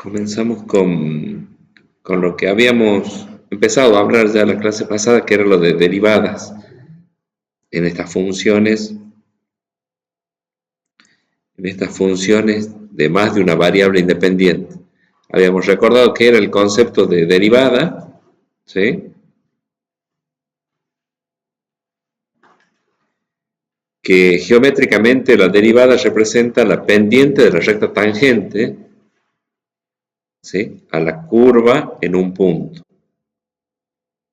Comenzamos con lo que habíamos empezado a hablar ya en la clase pasada, que era lo de derivadas en estas funciones de más de una variable independiente. Habíamos recordado que era el concepto de derivada, ¿sí? Que geométricamente la derivada representa la pendiente de la recta tangente, ¿sí?, a la curva en un punto.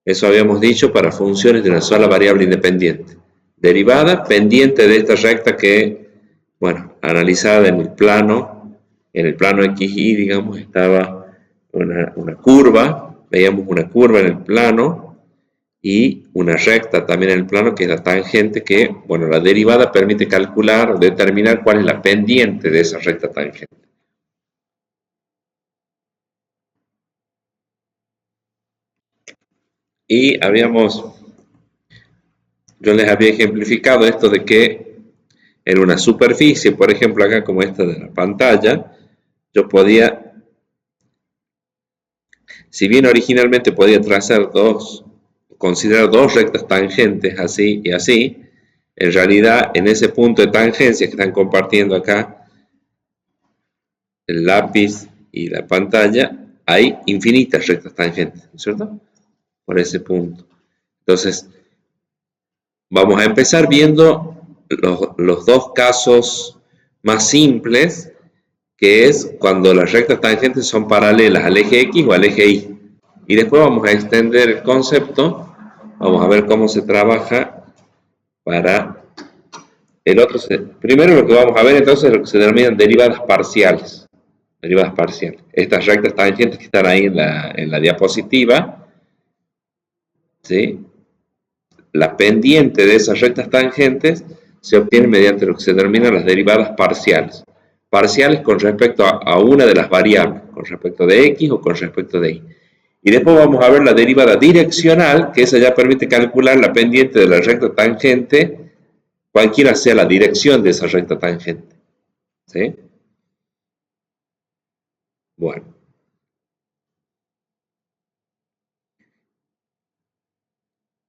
Eso habíamos dicho para funciones de una sola variable independiente. Derivada pendiente de esta recta que, bueno, analizada en el plano XY, digamos, estaba una curva, veíamos una curva en el plano y una recta también en el plano que es la tangente que, bueno, la derivada permite calcular o determinar cuál es la pendiente de esa recta tangente. Y yo les había ejemplificado esto de que en una superficie, por ejemplo acá como esta de la pantalla, yo podía, si bien originalmente podía considerar dos rectas tangentes así y así, en realidad en ese punto de tangencia que están compartiendo acá el lápiz y la pantalla, hay infinitas rectas tangentes, ¿no es cierto? Por ese punto. Entonces, vamos a empezar viendo los dos casos más simples, que es cuando las rectas tangentes son paralelas al eje X o al eje Y. Y después vamos a extender el concepto, vamos a ver cómo se trabaja para el otro. Primero lo que vamos a ver entonces es lo que se denominan derivadas parciales. Derivadas parciales. Estas rectas tangentes que están ahí en la diapositiva, ¿sí?, la pendiente de esas rectas tangentes se obtiene mediante lo que se denominan las derivadas parciales. Parciales con respecto a una de las variables, con respecto de X o con respecto de Y. Y después vamos a ver la derivada direccional, que esa ya permite calcular la pendiente de la recta tangente, cualquiera sea la dirección de esa recta tangente. ¿Sí? Bueno.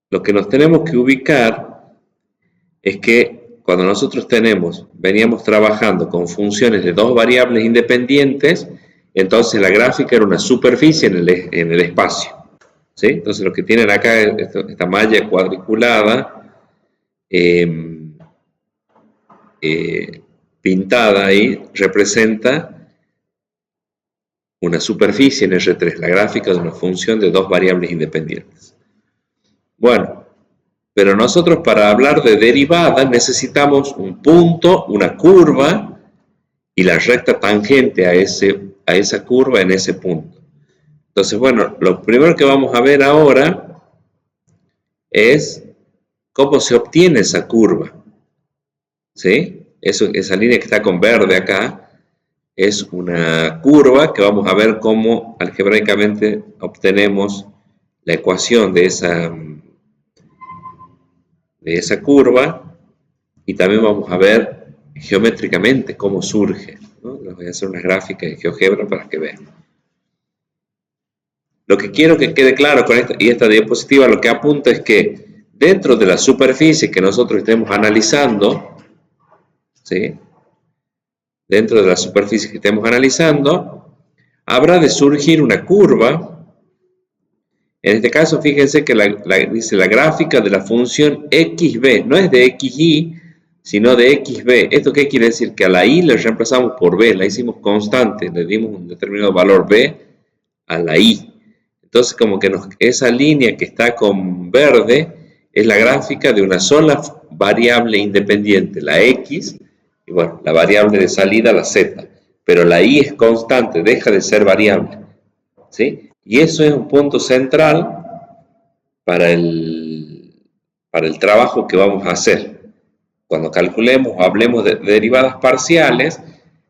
Lo que nos tenemos que ubicar es que cuando nosotros veníamos trabajando con funciones de dos variables independientes, entonces la gráfica era una superficie en el espacio. ¿Sí? Entonces lo que tienen acá, esta malla cuadriculada, pintada ahí, representa una superficie en R3, la gráfica de una función de dos variables independientes. Bueno, pero nosotros para hablar de derivada necesitamos un punto, una curva y la recta tangente a esa curva en ese punto. Entonces, bueno, lo primero que vamos a ver ahora es cómo se obtiene esa curva. ¿Sí? Esa línea que está con verde acá es una curva que vamos a ver cómo algebraicamente obtenemos la ecuación de esa curva, y también vamos a ver geométricamente cómo surge, ¿no? Les voy a hacer una gráfica de GeoGebra para que vean. Lo que quiero que quede claro con esta diapositiva, lo que apunta es que dentro de la superficie que nosotros estemos analizando, ¿sí?, dentro de la superficie que estemos analizando, habrá de surgir una curva. En este caso, fíjense que dice la gráfica de la función xb, no es de xy, sino de xb. ¿Esto qué quiere decir? Que a la y le reemplazamos por b, la hicimos constante, le dimos un determinado valor b a la y. Entonces, como que esa línea que está con verde es la gráfica de una sola variable independiente, la x, y bueno, la variable de salida, la z. Pero la y es constante, deja de ser variable. ¿Sí? Y eso es un punto central para el trabajo que vamos a hacer. Cuando calculemos o hablemos de derivadas parciales,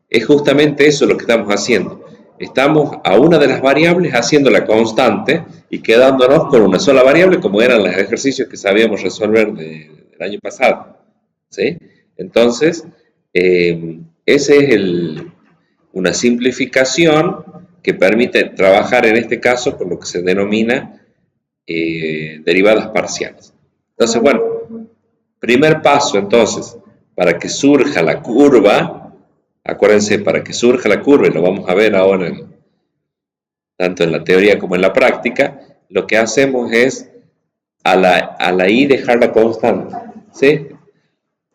es justamente eso lo que estamos haciendo. Estamos a una de las variables haciendo la constante y quedándonos con una sola variable, como eran los ejercicios que sabíamos resolver del año pasado. ¿Sí? Entonces, esa es una simplificación que permite trabajar en este caso con lo que se denomina derivadas parciales. Entonces, bueno, primer paso entonces, para que surja la curva, acuérdense, para que surja la curva, y lo vamos a ver ahora tanto en la teoría como en la práctica, lo que hacemos es a la i dejarla constante, ¿sí?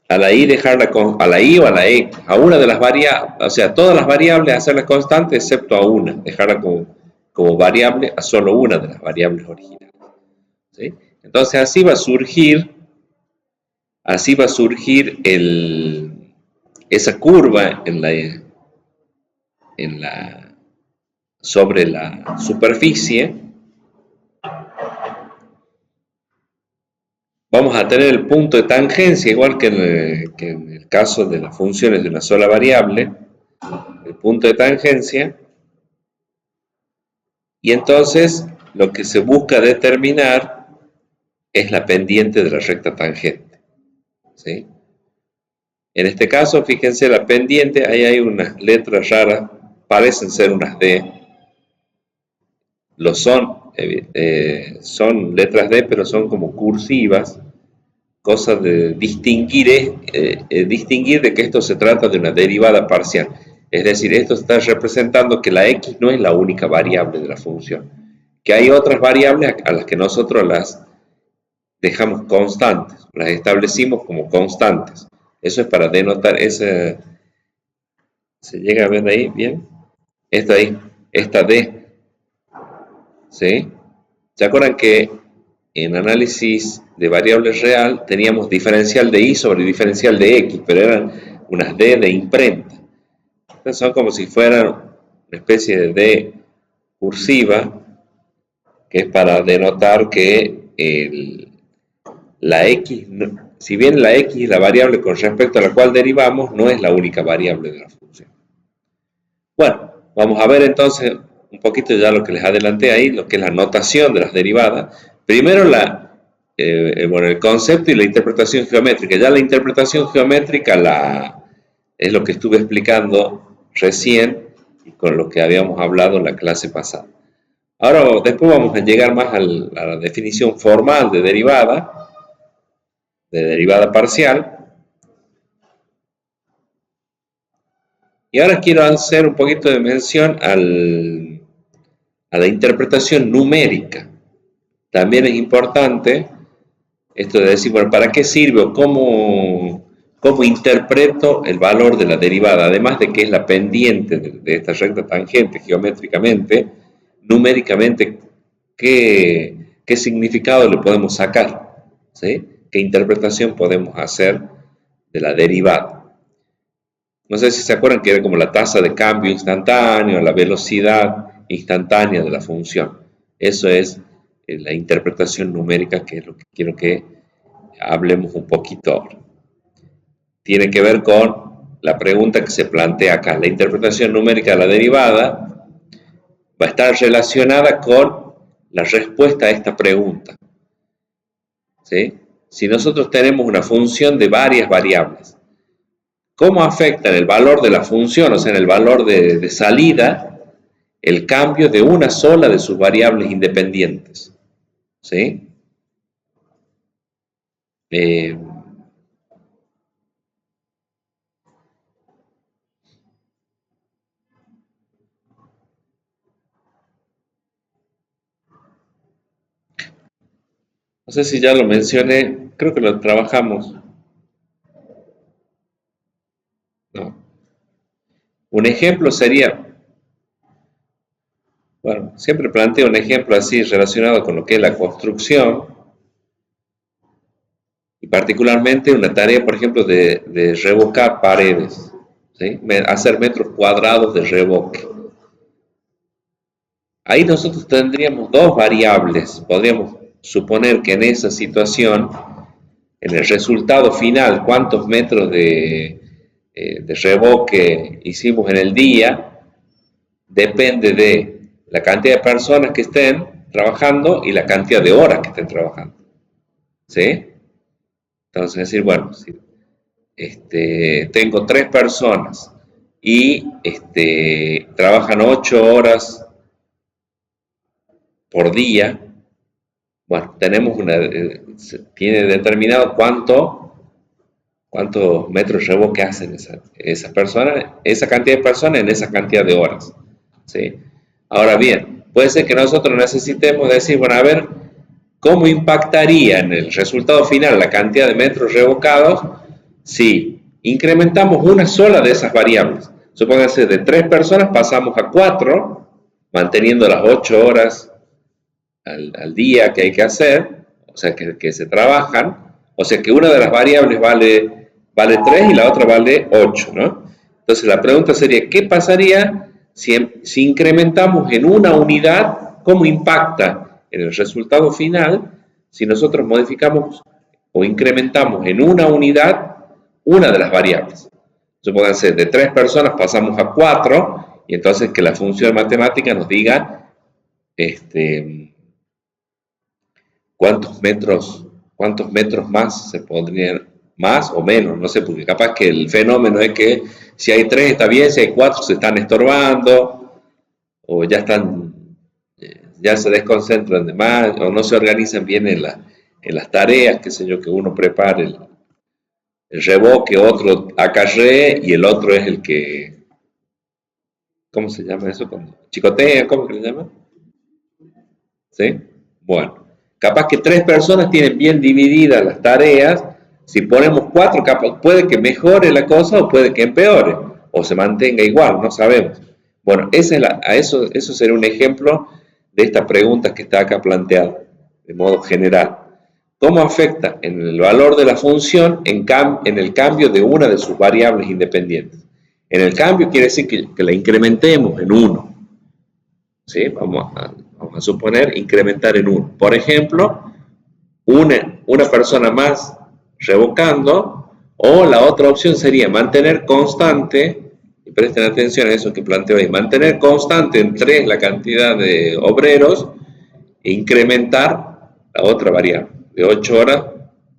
A la i dejarla a la i o a la x, a una de las variables, o sea, todas las variables hacerlas constantes excepto a una, dejarla como variable a solo una de las variables originales, ¿sí? Entonces así va a surgir esa curva sobre la superficie. Vamos a tener el punto de tangencia, igual que en el caso de las funciones de una sola variable, el punto de tangencia, y entonces lo que se busca determinar es la pendiente de la recta tangente, ¿sí? En este caso, fíjense, la pendiente, ahí hay unas letras raras, parecen ser unas D, lo son letras D, pero son como cursivas, cosa de distinguir de que esto se trata de una derivada parcial. Es decir, esto está representando que la x no es la única variable de la función, que hay otras variables a las que nosotros las dejamos constantes, las establecimos como constantes. Eso es para denotar ese. ¿Se llega a ver ahí bien? Esta D, ¿sí? ¿Se acuerdan que en análisis de variables real teníamos diferencial de y sobre diferencial de x, pero eran unas d de imprenta? Entonces son como si fueran una especie de d cursiva, que es para denotar que la x, si bien la x es la variable con respecto a la cual derivamos, no es la única variable de la función. Bueno, vamos a ver entonces un poquito ya lo que les adelanté ahí, lo que es la notación de las derivadas. Primero bueno, el concepto y la interpretación geométrica. Ya la interpretación geométrica es lo que estuve explicando recién y con lo que habíamos hablado en la clase pasada. Ahora, después vamos a llegar más a la definición formal de derivada parcial. Y ahora quiero hacer un poquito de mención a la interpretación numérica. También es importante esto de decir, bueno, ¿para qué sirve o cómo interpreto el valor de la derivada? Además de que es la pendiente de esta recta tangente geométricamente, numéricamente, ¿qué significado le podemos sacar? ¿Sí? ¿Qué interpretación podemos hacer de la derivada? No sé si se acuerdan que era como la tasa de cambio instantáneo, la velocidad instantánea de la función. Eso es la interpretación numérica, que es lo que quiero que hablemos un poquito ahora. Tiene que ver con la pregunta que se plantea acá. La interpretación numérica de la derivada va a estar relacionada con la respuesta a esta pregunta, ¿sí? Si nosotros tenemos una función de varias variables, ¿cómo afecta en el valor de la función, o sea, en el valor de salida, el cambio de una sola de sus variables independientes? ¿Sí? No sé si ya lo mencioné, creo que lo trabajamos. No. Un ejemplo sería, bueno, siempre planteo un ejemplo así relacionado con lo que es la construcción, y particularmente una tarea, por ejemplo, de revocar paredes, ¿sí? Hacer metros cuadrados de revoque. Ahí nosotros tendríamos dos variables. Podríamos suponer que en esa situación, en el resultado final, cuántos metros de revoque hicimos en el día, depende de la cantidad de personas que estén trabajando y la cantidad de horas que estén trabajando. ¿Sí? Entonces, es decir, bueno, si tengo 3 personas y trabajan 8 horas por día. Bueno, tenemos tiene determinado cuántos metros reboque hacen esas personas, esa cantidad de personas en esa cantidad de horas, ¿sí? Ahora bien, puede ser que nosotros necesitemos decir, bueno, a ver, ¿cómo impactaría en el resultado final la cantidad de metros revocados si incrementamos una sola de esas variables? Supóngase, de 3 personas pasamos a 4, manteniendo las 8 horas al día que hay que hacer, o sea, que se trabajan, o sea, que una de las variables vale 3 y la otra vale 8, ¿no? Entonces la pregunta sería, ¿qué pasaría si incrementamos en una unidad? ¿Cómo impacta en el resultado final si nosotros modificamos o incrementamos en una unidad una de las variables? Supónganse, de 3 personas pasamos a 4 y entonces que la función matemática nos diga cuántos metros más se podrían, más o menos, no sé, porque capaz que el fenómeno es que si hay 3 está bien, si hay 4 se están estorbando, o ya se desconcentran de más, o no se organizan bien en las tareas, qué sé yo, que uno prepare el revoque, otro acarree y el otro es el que, ¿cómo se llama eso? Cuando chicotea, ¿cómo que le llama? ¿Sí? Bueno, capaz que 3 personas tienen bien divididas las tareas. Si ponemos 4, capaz, puede que mejore la cosa o puede que empeore, o se mantenga igual, no sabemos. Bueno, eso sería un ejemplo de esta pregunta que está acá planteada, de modo general. ¿Cómo afecta en el valor de la función en el cambio de una de sus variables independientes? En el cambio quiere decir que la incrementemos en 1. ¿Sí? Vamos a suponer incrementar en 1. Por ejemplo, una persona más revocando, o la otra opción sería mantener constante, y presten atención a eso que planteo ahí, mantener constante en 3 la cantidad de obreros e incrementar la otra variable. De 8 horas,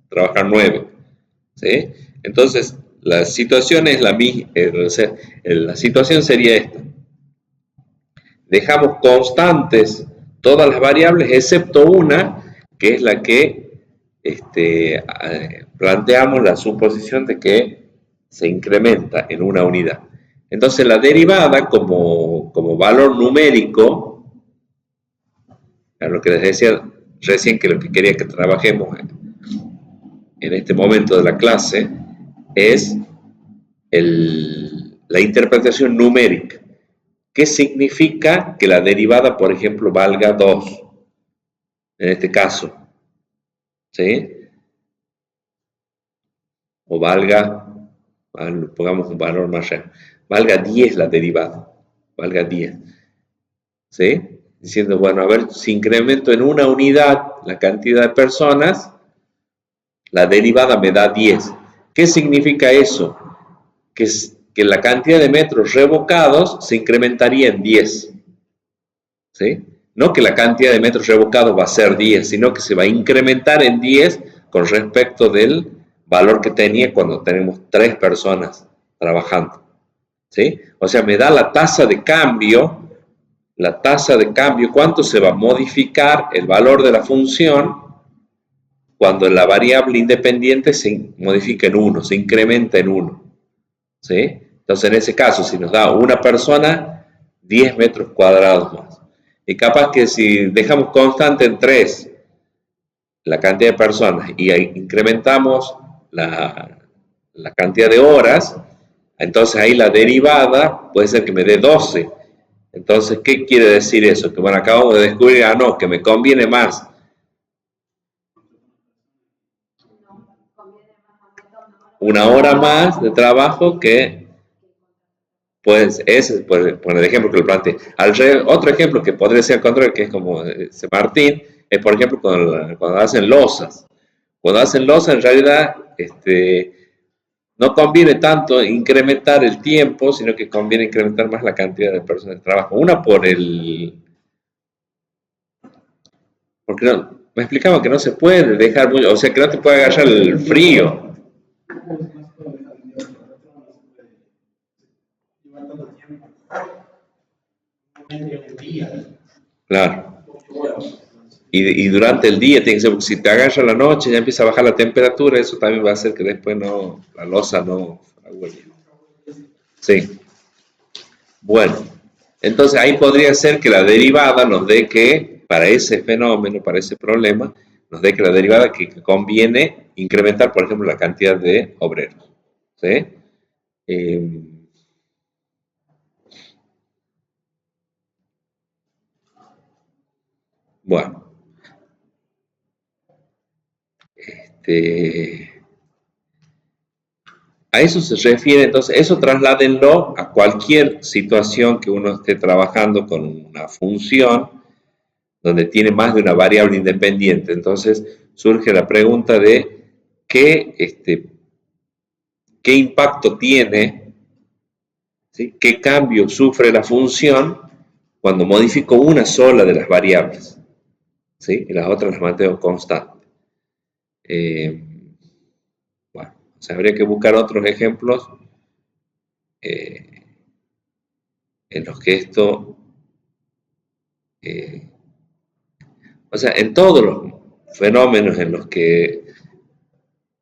trabajar 9. ¿Sí? Entonces, la situación es la misma, la situación sería esta. Dejamos constantes todas las variables excepto una, que es la que planteamos la suposición de que se incrementa en una unidad. Entonces la derivada como valor numérico, a lo que les decía recién, que lo que quería que trabajemos en este momento de la clase, es la interpretación numérica. ¿Qué significa que la derivada, por ejemplo, valga 2? En este caso, ¿sí? O pongamos un valor más real, valga 10 la derivada, valga 10, ¿sí? Diciendo, bueno, a ver, si incremento en una unidad la cantidad de personas, la derivada me da 10. ¿Qué significa eso? Que la cantidad de metros revocados se incrementaría en 10, ¿sí? No que la cantidad de metros revocados va a ser 10, sino que se va a incrementar en 10 con respecto del valor que tenía cuando tenemos 3 personas trabajando, ¿sí? O sea, me da la tasa de cambio, cuánto se va a modificar el valor de la función cuando la variable independiente se modifica en 1, se incrementa en 1, ¿sí? Entonces, en ese caso, si nos da una persona, 10 metros cuadrados más. Y capaz que si dejamos constante en 3 la cantidad de personas y incrementamos la cantidad de horas, entonces ahí la derivada puede ser que me dé 12. Entonces, ¿qué quiere decir eso? Que bueno, acabamos de descubrir, no, que me conviene más una hora más de trabajo que, pues, ese por el ejemplo que lo planteé. Otro ejemplo que podría ser al contrario, que es como ese Martín, es por ejemplo cuando hacen losas. Cuando hacen losas, en realidad, no conviene tanto incrementar el tiempo, sino que conviene incrementar más la cantidad de personas de trabajo. Una porque no, me explicaba que no se puede dejar mucho, o sea que no te puede agarrar el frío. Claro. Y durante el día tiene que ser, porque si te agarra la noche ya empieza a bajar la temperatura, eso también va a hacer que después no, la loza no fragüe. Sí. Bueno, entonces ahí podría ser que la derivada nos dé que, para ese fenómeno, para ese problema, nos dé que la derivada que conviene incrementar, por ejemplo, la cantidad de obreros. ¿Sí? Eh, bueno, este, a eso se refiere, entonces, eso trasládenlo a cualquier situación que uno esté trabajando con una función donde tiene más de una variable independiente. Entonces surge la pregunta de qué impacto tiene, ¿sí? Qué cambio sufre la función cuando modifico una sola de las variables, ¿sí? Y las otras las mantengo constantes. Eh, bueno, o sea, habría que buscar otros ejemplos eh, en los que esto, eh, o sea, en todos los fenómenos en los que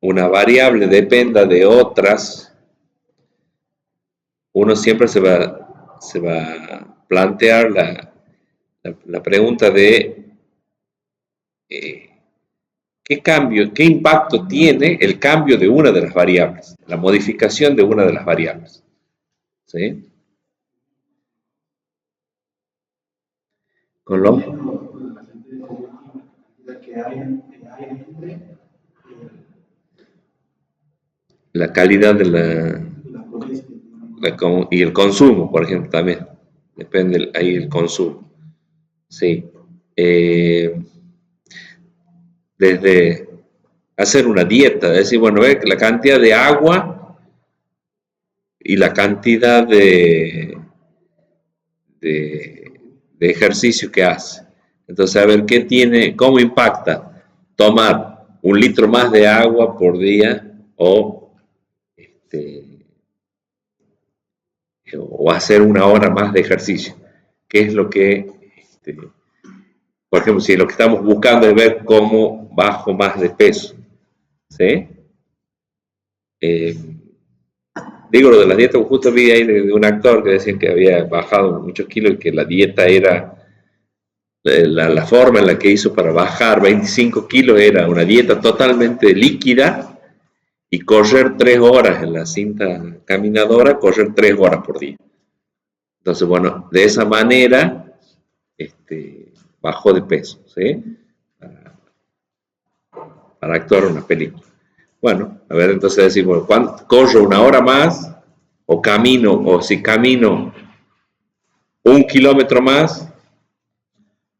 una variable dependa de otras, uno siempre se va a plantear la pregunta de eh, qué cambio, qué impacto tiene el cambio de una de las variables, la modificación de una de las variables. ¿Sí? Con lo, la calidad de y el consumo, por ejemplo, también. Depende ahí el consumo. Sí. Eh, desde hacer una dieta, es decir, bueno, ver la cantidad de agua y la cantidad de ejercicio que hace. Entonces, a ver qué tiene, cómo impacta tomar 1 litro más de agua por día este, o hacer 1 hora más de ejercicio. ¿Qué es lo que, por ejemplo, si lo que estamos buscando es ver cómo bajo más de peso? ¿Sí? Eh, Digo lo de la dieta, justo vi ahí de un actor que decía que había bajado muchos kilos y que la dieta era, la forma en la que hizo para bajar 25 kilos era una dieta totalmente líquida y correr 3 horas en la cinta caminadora, correr 3 horas por día. Entonces, bueno, de esa manera bajó de peso, ¿sí? Para actuar una película. Bueno, a ver, entonces decimos, ¿corro 1 hora más? O camino, o si camino 1 kilómetro más,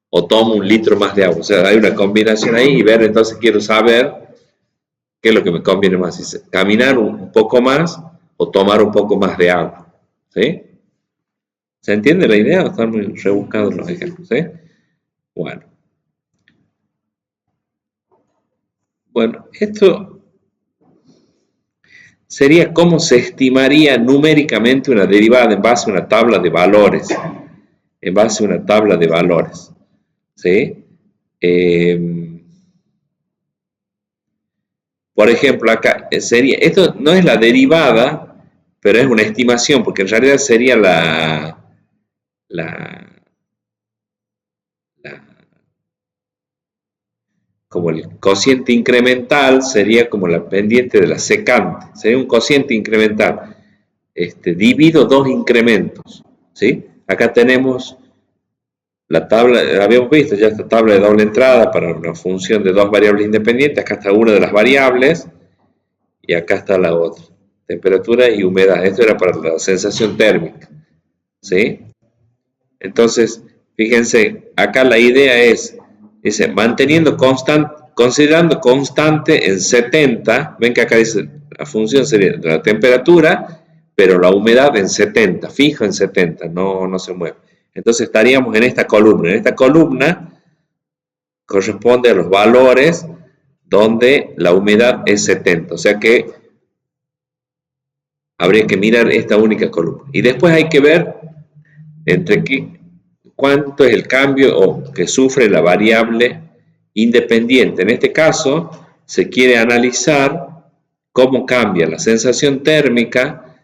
o tomo 1 litro más de agua. O sea, hay una combinación ahí y ver, entonces quiero saber qué es lo que me conviene más. Si caminar un poco más o tomar un poco más de agua. ¿Sí? ¿Se entiende la idea o están muy rebuscados los ejemplos? ¿Sí? Bueno. Bueno, esto sería cómo se estimaría numéricamente una derivada en base a una tabla de valores. En base a una tabla de valores. ¿Sí? Por ejemplo, acá sería, esto no es la derivada, pero es una estimación, porque en realidad sería la, la como el cociente incremental, sería como la pendiente de la secante, sería un cociente incremental. Divido dos incrementos, ¿sí? Acá tenemos la tabla, habíamos visto ya esta tabla de doble entrada para una función de dos variables independientes, acá está una de las variables, y acá está la otra, temperatura y humedad. Esto era para la sensación térmica, ¿sí? Entonces, fíjense, acá la idea es, dice, manteniendo constante, considerando constante en 70, ven que acá dice, la función sería la temperatura, pero la humedad en 70, fijo en 70, no se mueve. Entonces estaríamos en esta columna. En esta columna corresponde a los valores donde la humedad es 70, o sea que habría que mirar esta única columna. Y después hay que ver entre cuánto es el cambio que sufre la variable independiente. En este caso, se quiere analizar cómo cambia la sensación térmica,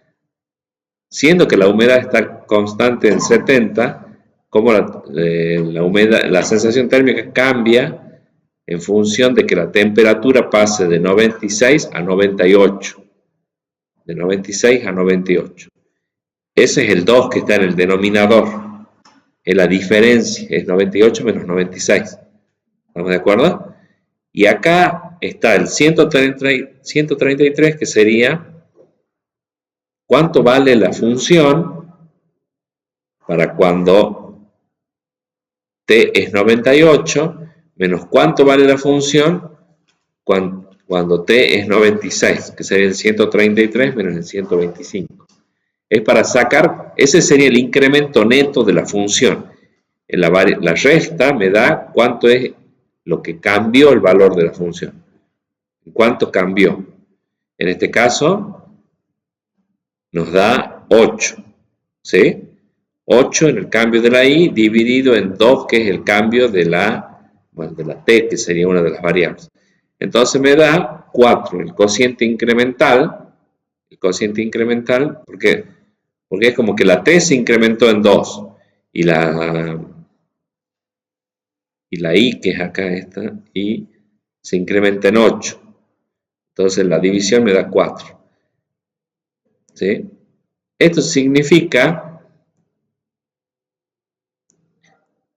siendo que la humedad está constante en 70, cómo la sensación térmica cambia en función de que la temperatura pase de 96 a 98. De 96 a 98. Ese es el 2 que está en el denominador. Es la diferencia, es 98 menos 96. ¿Estamos de acuerdo? Y acá está el 133, que sería cuánto vale la función para cuando t es 98, menos cuánto vale la función cuando t es 96, que sería el 133 menos el 125. Es para sacar, ese sería el incremento neto de la función. En la resta me da cuánto es lo que cambió el valor de la función. ¿Cuánto cambió? En este caso, nos da 8. ¿Sí? 8 en el cambio de la i dividido en 2, que es el cambio de la t, que sería una de las variables. Entonces me da 4, el cociente incremental. El cociente incremental, porque es como que la t se incrementó en 2 y la i, que es acá esta, y se incrementa en 8. Entonces la división me da 4. ¿Sí? Esto significa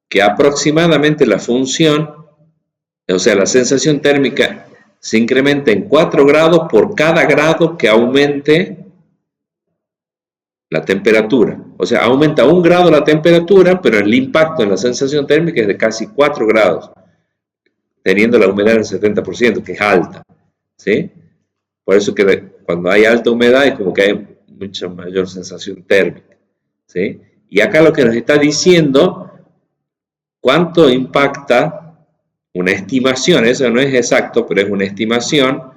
que aproximadamente la función, o sea, la sensación térmica, se incrementa en 4 grados por cada grado que aumente la temperatura. O sea, aumenta 1 grado la temperatura, pero el impacto en la sensación térmica es de casi 4 grados, teniendo la humedad del 70%, que es alta. ¿Sí? Por eso que cuando hay alta humedad es como que hay mucha mayor sensación térmica. ¿Sí? Y acá lo que nos está diciendo, cuánto impacta, una estimación, eso no es exacto, pero es una estimación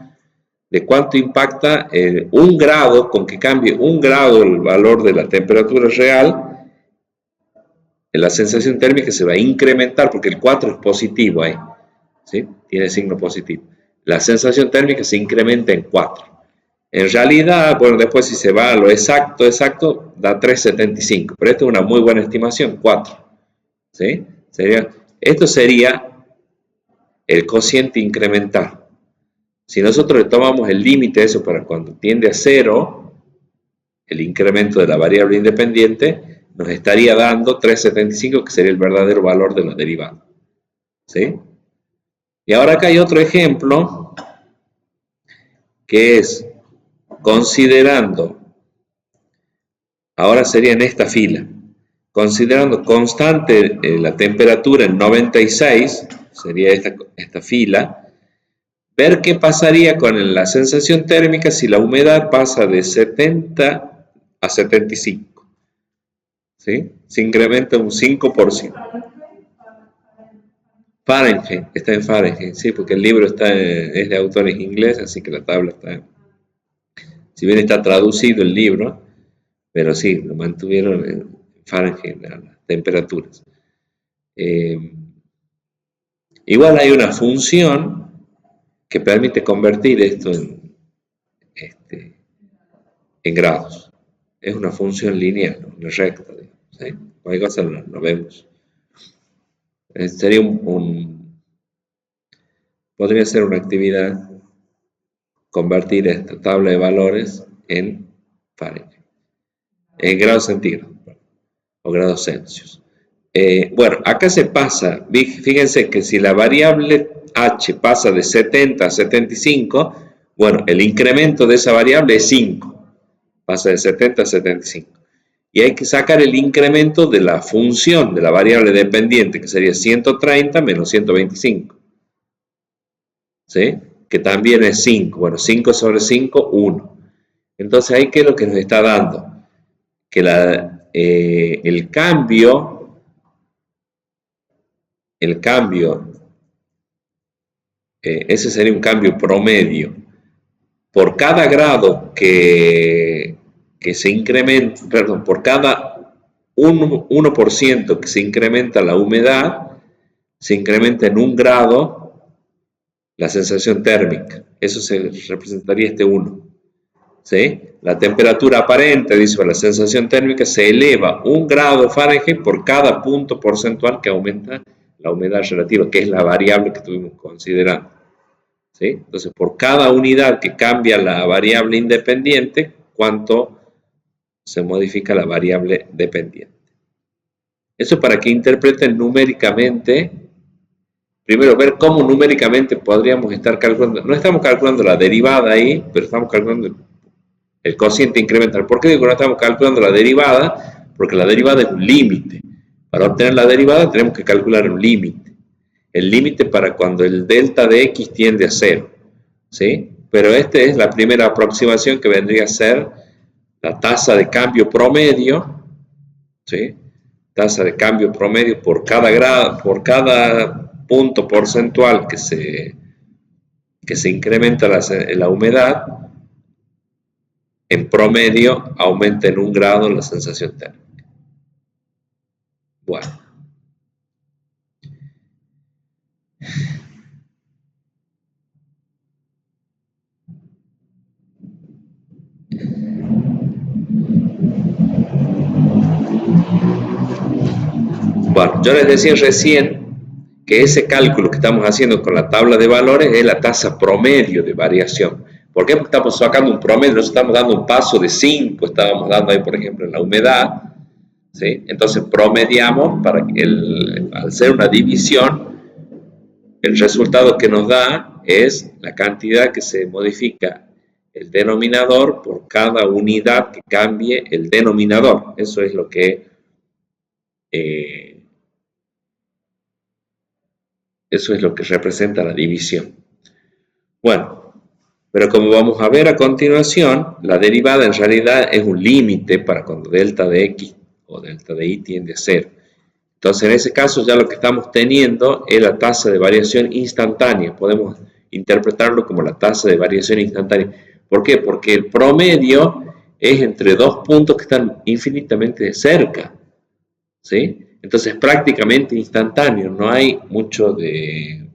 de cuánto impacta 1 grado, con que cambie 1 grado el valor de la temperatura real, la sensación térmica se va a incrementar, porque el 4 es positivo ahí, ¿sí? Tiene signo positivo. La sensación térmica se incrementa en 4. En realidad, bueno, después si se va a lo exacto, da 3,75, pero esto es una muy buena estimación, 4. ¿Sí? Esto sería el cociente incremental. Si nosotros tomamos el límite de eso para cuando tiende a 0, el incremento de la variable independiente, nos estaría dando 3,75, que sería el verdadero valor de los derivados. ¿Sí? Y ahora acá hay otro ejemplo, que es considerando, ahora sería en esta fila, considerando constante la temperatura en 96, sería esta fila, ver qué pasaría con la sensación térmica si la humedad pasa de 70 a 75. ¿Sí? Se incrementa un 5%. Fahrenheit, está en Fahrenheit, sí, porque el libro es de autores ingleses, así que la tabla está, si bien está traducido el libro, pero sí, lo mantuvieron en Fahrenheit, las temperaturas. Igual hay una función que permite convertir esto en grados. Es una función lineal, una recta. ¿Sí? Cualquier cosa lo vemos. Sería podría ser una actividad convertir esta tabla de valores en Fahrenheit, en grados centígrados o grados Celsius. Bueno, acá se pasa, fíjense que si la variable h pasa de 70 a 75, bueno, el incremento de esa variable es 5, pasa de 70 a 75. Y hay que sacar el incremento de la función de la variable dependiente, que sería 130 menos 125. ¿Sí? Que también es 5. Bueno, 5 sobre 5, 1. Entonces, ahí, ¿qué es lo que nos está dando? Que el cambio, ese sería un cambio promedio. Por cada grado que se incrementa, perdón, por cada un 1% que se incrementa la humedad, se incrementa en 1 grado la sensación térmica. Eso se representaría este 1. ¿Sí? La temperatura aparente, dice, la sensación térmica se eleva 1 grado Fahrenheit por cada punto porcentual que aumenta la humedad relativa, que es la variable que estuvimos considerando. ¿Sí? Entonces, por cada unidad que cambia la variable independiente, ¿cuánto se modifica la variable dependiente? Eso para que interpreten numéricamente, primero ver cómo numéricamente podríamos estar calculando. No estamos calculando la derivada ahí, pero estamos calculando el cociente incremental. ¿Por qué digo que no estamos calculando la derivada? Porque la derivada es un límite. Para obtener la derivada tenemos que calcular un límite. El límite para cuando el delta de x tiende a 0. ¿Sí? Pero esta es la primera aproximación que vendría a ser la tasa de cambio promedio. ¿Sí? Tasa de cambio promedio por cada grado, por cada punto porcentual que se incrementa la humedad. En promedio aumenta en 1 grado la sensación térmica. Bueno. Bueno, yo les decía recién que ese cálculo que estamos haciendo con la tabla de valores es la tasa promedio de variación. ¿Por qué? Porque estamos sacando un promedio, nos estamos dando un paso de 5, estábamos dando ahí, por ejemplo, en la humedad. ¿Sí? Entonces promediamos para que al ser una división, el resultado que nos da es la cantidad que se modifica el denominador por cada unidad que cambie el denominador. Eso es lo que representa la división. Bueno, pero como vamos a ver a continuación, la derivada en realidad es un límite para cuando delta de x o delta de y tiende a 0. Entonces, en ese caso ya lo que estamos teniendo es la tasa de variación instantánea. Podemos interpretarlo como la tasa de variación instantánea. ¿Por qué? Porque el promedio es entre dos puntos que están infinitamente cerca. ¿Sí? Entonces, es prácticamente instantáneo. No hay mucho de...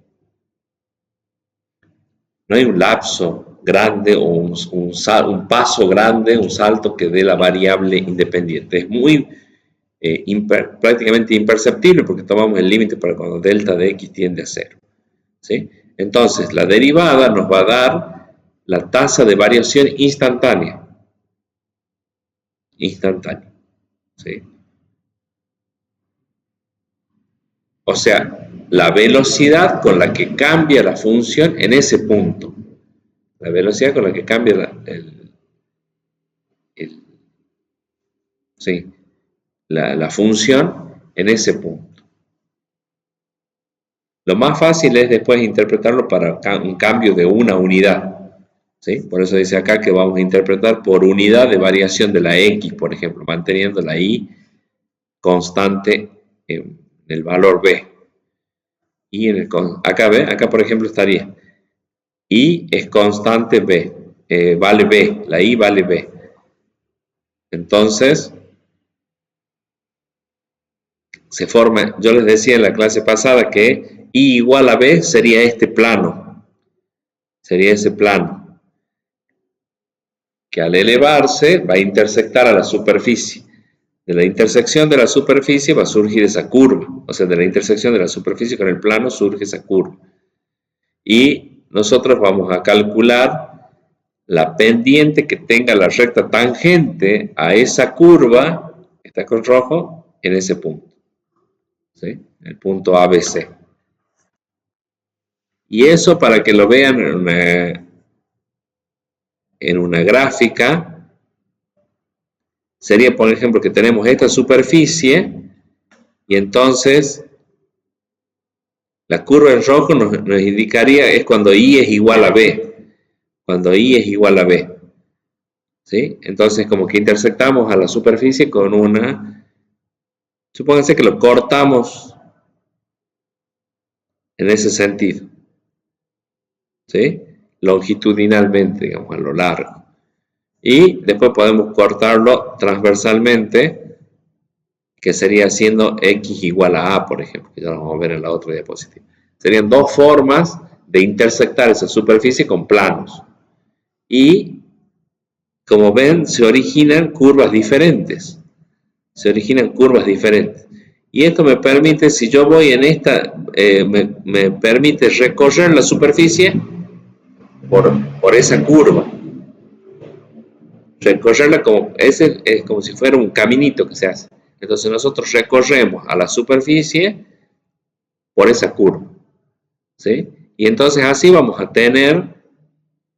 No hay un lapso grande o un paso grande, un salto que dé la variable independiente. Es muy... prácticamente imperceptible porque tomamos el límite para cuando delta de x tiende a 0. ¿Sí? Entonces, la derivada nos va a dar la tasa de variación instantánea. Instantánea. ¿Sí? O sea, la velocidad con la que cambia la función en ese punto. La velocidad con la que cambia la función en ese punto. Lo más fácil es después interpretarlo para un cambio de una unidad. ¿Sí? Por eso dice acá que vamos a interpretar por unidad de variación de la x, por ejemplo, manteniendo la y constante en el valor b. Y acá por ejemplo estaría y es constante b, vale b, la y vale b. Entonces, se forma, yo les decía en la clase pasada que y igual a b sería este plano, sería ese plano, que al elevarse va a intersectar a la superficie. De la intersección de la superficie va a surgir esa curva, o sea, de la intersección de la superficie con el plano surge esa curva. Y nosotros vamos a calcular la pendiente que tenga la recta tangente a esa curva, que está con rojo, en ese punto. ¿Sí? El punto ABC. Y eso para que lo vean en una gráfica, sería por ejemplo que tenemos esta superficie y entonces la curva en rojo nos indicaría es cuando I es igual a B. Cuando I es igual a B. ¿Sí? Entonces como que intersectamos a la superficie con una... Supónganse que lo cortamos en ese sentido. ¿Sí? Longitudinalmente, digamos, a lo largo. Y después podemos cortarlo transversalmente que sería siendo x igual a a, por ejemplo, que ya lo vamos a ver en la otra diapositiva. Serían dos formas de intersectar esa superficie con planos. Y, como ven, se originan curvas diferentes. Se originan curvas diferentes. Y esto me permite, si yo voy en esta, me permite recorrer la superficie por esa curva. Recorrerla como, es como si fuera un caminito que se hace. Entonces nosotros recorremos a la superficie por esa curva. ¿Sí? Y entonces así vamos a tener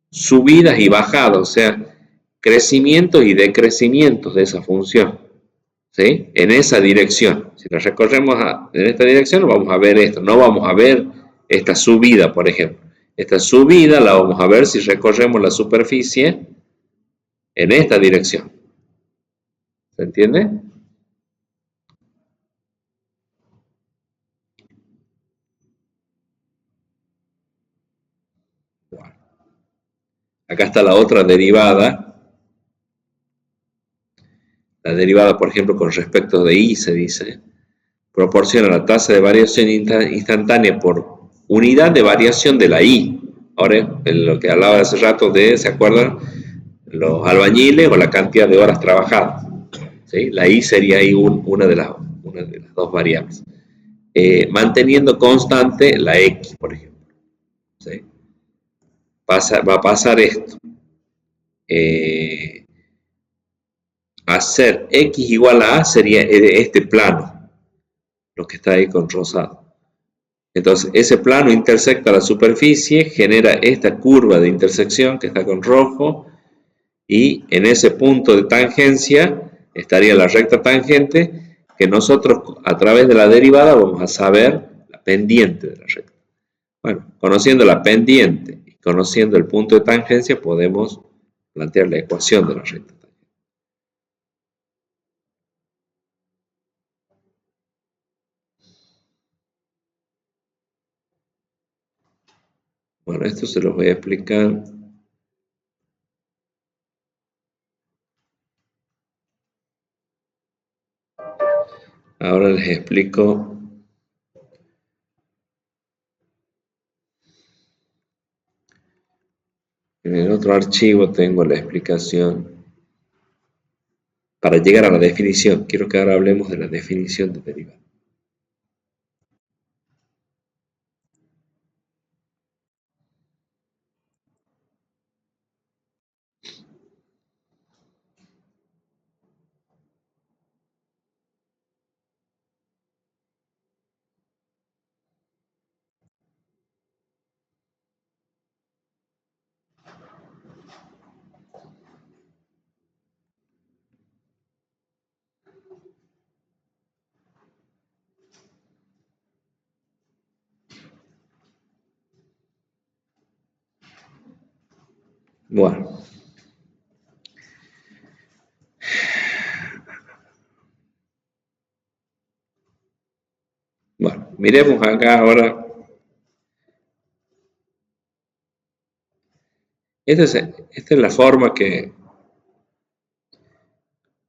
subidas y bajadas, o sea, crecimientos y decrecimientos de esa función. ¿Sí? En esa dirección. Si la recorremos en esta dirección, vamos a ver esto. No vamos a ver esta subida, por ejemplo. Esta subida la vamos a ver si recorremos la superficie en esta dirección. ¿Se entiende? Bueno, acá está la otra derivada. La derivada, por ejemplo, con respecto de i se dice, proporciona la tasa de variación instantánea por unidad de variación de la i. Ahora, lo que hablaba hace rato de, ¿se acuerdan? Los albañiles o la cantidad de horas trabajadas. ¿Sí? La i sería ahí una de las dos variables. Manteniendo constante la x, por ejemplo. ¿Sí? Va a pasar esto. Hacer x igual a a sería este plano, lo que está ahí con rosado. Entonces, ese plano intersecta la superficie, genera esta curva de intersección que está con rojo, y en ese punto de tangencia estaría la recta tangente, que nosotros a través de la derivada vamos a saber la pendiente de la recta. Bueno, conociendo la pendiente y conociendo el punto de tangencia podemos plantear la ecuación de la recta. Bueno, esto se los voy a explicar. Ahora les explico. En el otro archivo tengo la explicación para llegar a la definición. Quiero que ahora hablemos de la definición de derivada. Bueno, miremos acá ahora. Esta es la forma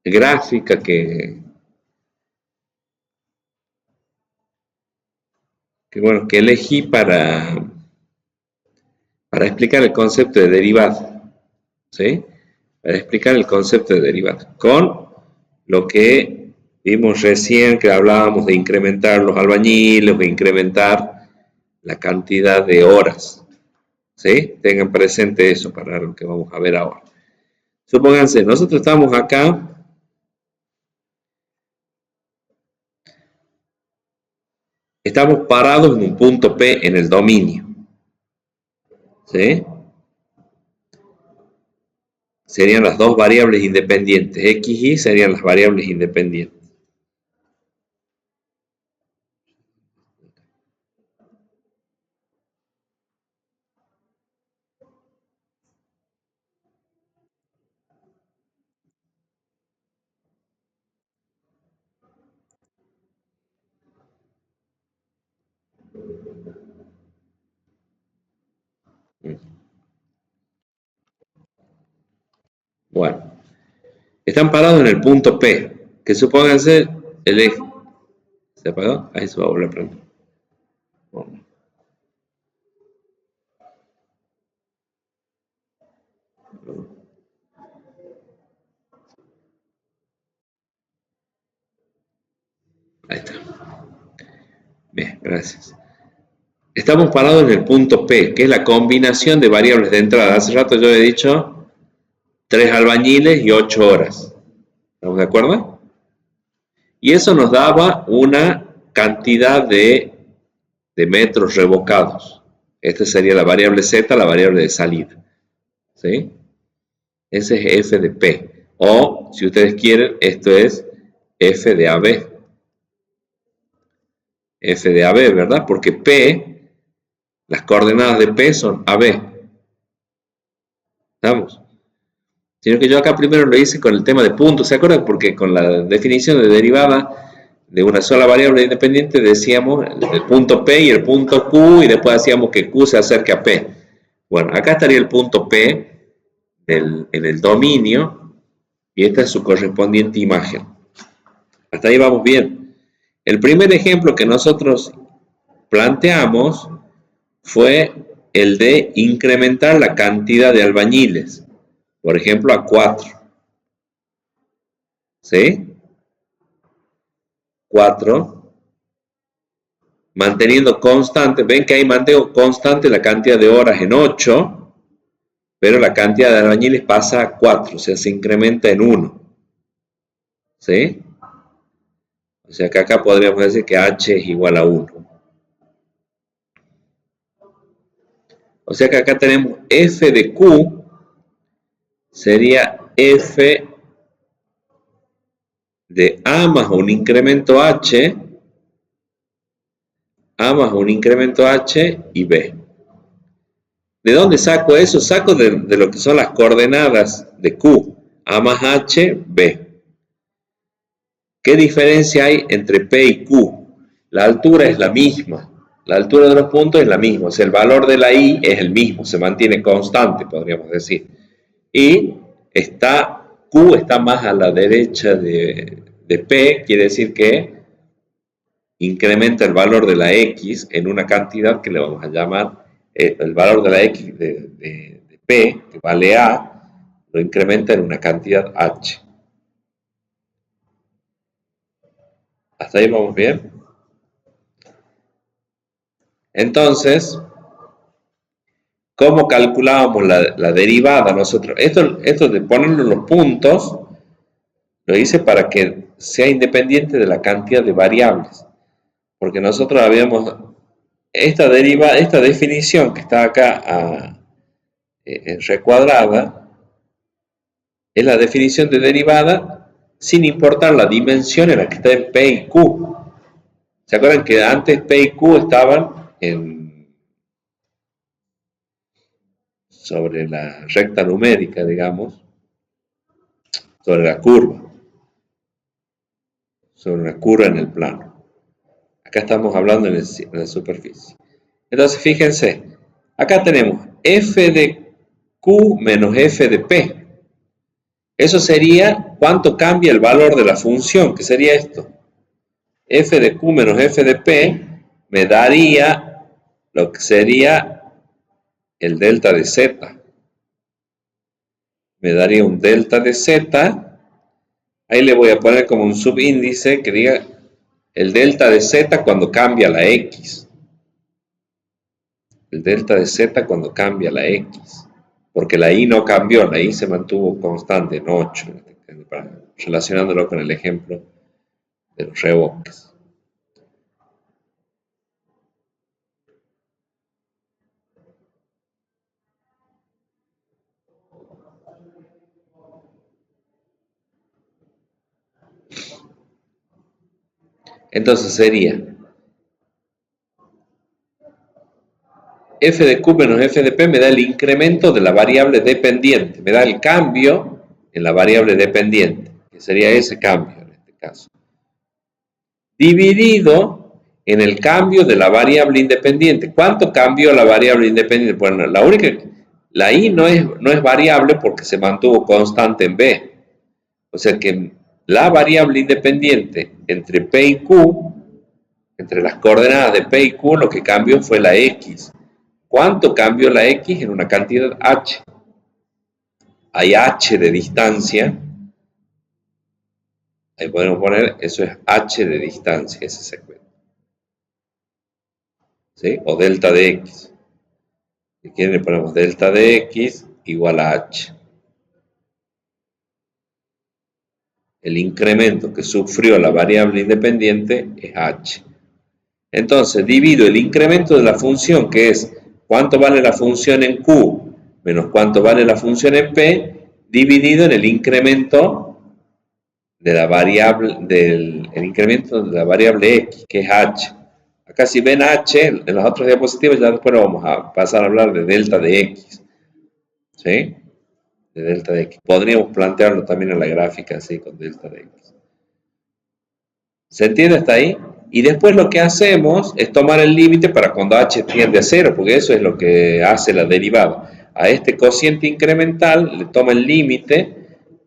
gráfica que elegí para explicar el concepto de derivada. ¿Sí? Para explicar el concepto de derivada. Con lo que vimos recién, que hablábamos de incrementar los albañiles, de incrementar la cantidad de horas. ¿Sí? Tengan presente eso para lo que vamos a ver ahora. Supónganse, nosotros estamos acá. Estamos parados en un punto P en el dominio. ¿Sí? Serían las dos variables independientes. X y Y serían las variables independientes. Bueno, están parados en el punto P, que supónganse el eje. ¿Se apagó? Ahí se va a volver a prender. Bueno, ahí está. Bien, gracias. Estamos parados en el punto P, que es la combinación de variables de entrada. Hace rato yo he dicho 3 albañiles y 8 horas. ¿Estamos de acuerdo? Y eso nos daba una cantidad de metros revocados. Esta sería la variable Z, la variable de salida. ¿Sí? Ese es f de P. O, si ustedes quieren, esto es f de AB. F de AB, ¿verdad? Porque P, las coordenadas de P son AB. ¿Estamos? Sino que yo acá primero lo hice con el tema de puntos. ¿Se acuerdan? Porque con la definición de derivada de una sola variable independiente decíamos el punto P y el punto Q y después hacíamos que Q se acerque a P. Bueno, acá estaría el punto P en el dominio y esta es su correspondiente imagen. Hasta ahí vamos bien. El primer ejemplo que nosotros planteamos fue el de incrementar la cantidad de albañiles, por ejemplo a 4. ¿Sí? 4, manteniendo constante, ven que ahí mantengo constante la cantidad de horas en 8, pero la cantidad de albañiles pasa a 4, o sea, se incrementa en 1. ¿Sí? O sea que acá podríamos decir que H es igual a 1. O sea que acá tenemos F de Q, sería F de A más un incremento H, A más un incremento H y B. ¿De dónde saco eso? Saco de lo que son las coordenadas de Q, A más H, B. ¿Qué diferencia hay entre P y Q? La altura es la misma, la altura de los puntos es la misma, o sea, el valor de la I es el mismo, se mantiene constante, podríamos decir. Y Q está más a la derecha de P, quiere decir que incrementa el valor de la X en una cantidad que le vamos a llamar el valor de la X de P, que vale A, lo incrementa en una cantidad H. ¿Hasta ahí vamos bien? Entonces, ¿cómo calculábamos la derivada nosotros? Esto de ponerle los puntos, lo hice para que sea independiente de la cantidad de variables. Porque nosotros habíamos, esta definición que está acá recuadrada, es la definición de derivada sin importar la dimensión en la que está en P y Q. ¿Se acuerdan que antes P y Q estaban sobre la recta numérica, digamos, sobre la curva en el plano? Acá estamos hablando en la superficie. Entonces, fíjense, acá tenemos f de q menos f de p. Eso sería cuánto cambia el valor de la función, que sería esto. F de q menos f de p me daría lo que sería el delta de z. Me daría un delta de z. Ahí le voy a poner como un subíndice que diga el delta de z cuando cambia la x. El delta de z cuando cambia la x. Porque la i no cambió, la i se mantuvo constante en 8, relacionándolo con el ejemplo de los revoques. Entonces sería f de q menos f de p me da el incremento de la variable dependiente, me da el cambio en la variable dependiente, que sería ese cambio en este caso, dividido en el cambio de la variable independiente. ¿Cuánto cambió la variable independiente? Bueno, la i no es variable porque se mantuvo constante en b, o sea que la variable independiente entre P y Q, entre las coordenadas de P y Q, lo que cambió fue la X. ¿Cuánto cambió la X? En una cantidad H. Hay H de distancia. Ahí podemos poner, eso es H de distancia, ese segmento. ¿Sí? O delta de X. Si quieren le ponemos delta de X igual a H. El incremento que sufrió la variable independiente es H. Entonces divido el incremento de la función, que es cuánto vale la función en Q menos cuánto vale la función en P, dividido en el incremento de la variable, el incremento de la variable X, que es H. Acá si ven H, en las otras diapositivas ya después vamos a pasar a hablar de delta de X. ¿Sí? De delta de X. Podríamos plantearlo también en la gráfica así, con delta de X. ¿Se entiende hasta ahí? Y después lo que hacemos es tomar el límite para cuando h tiende a 0, porque eso es lo que hace la derivada. A este cociente incremental le toma el límite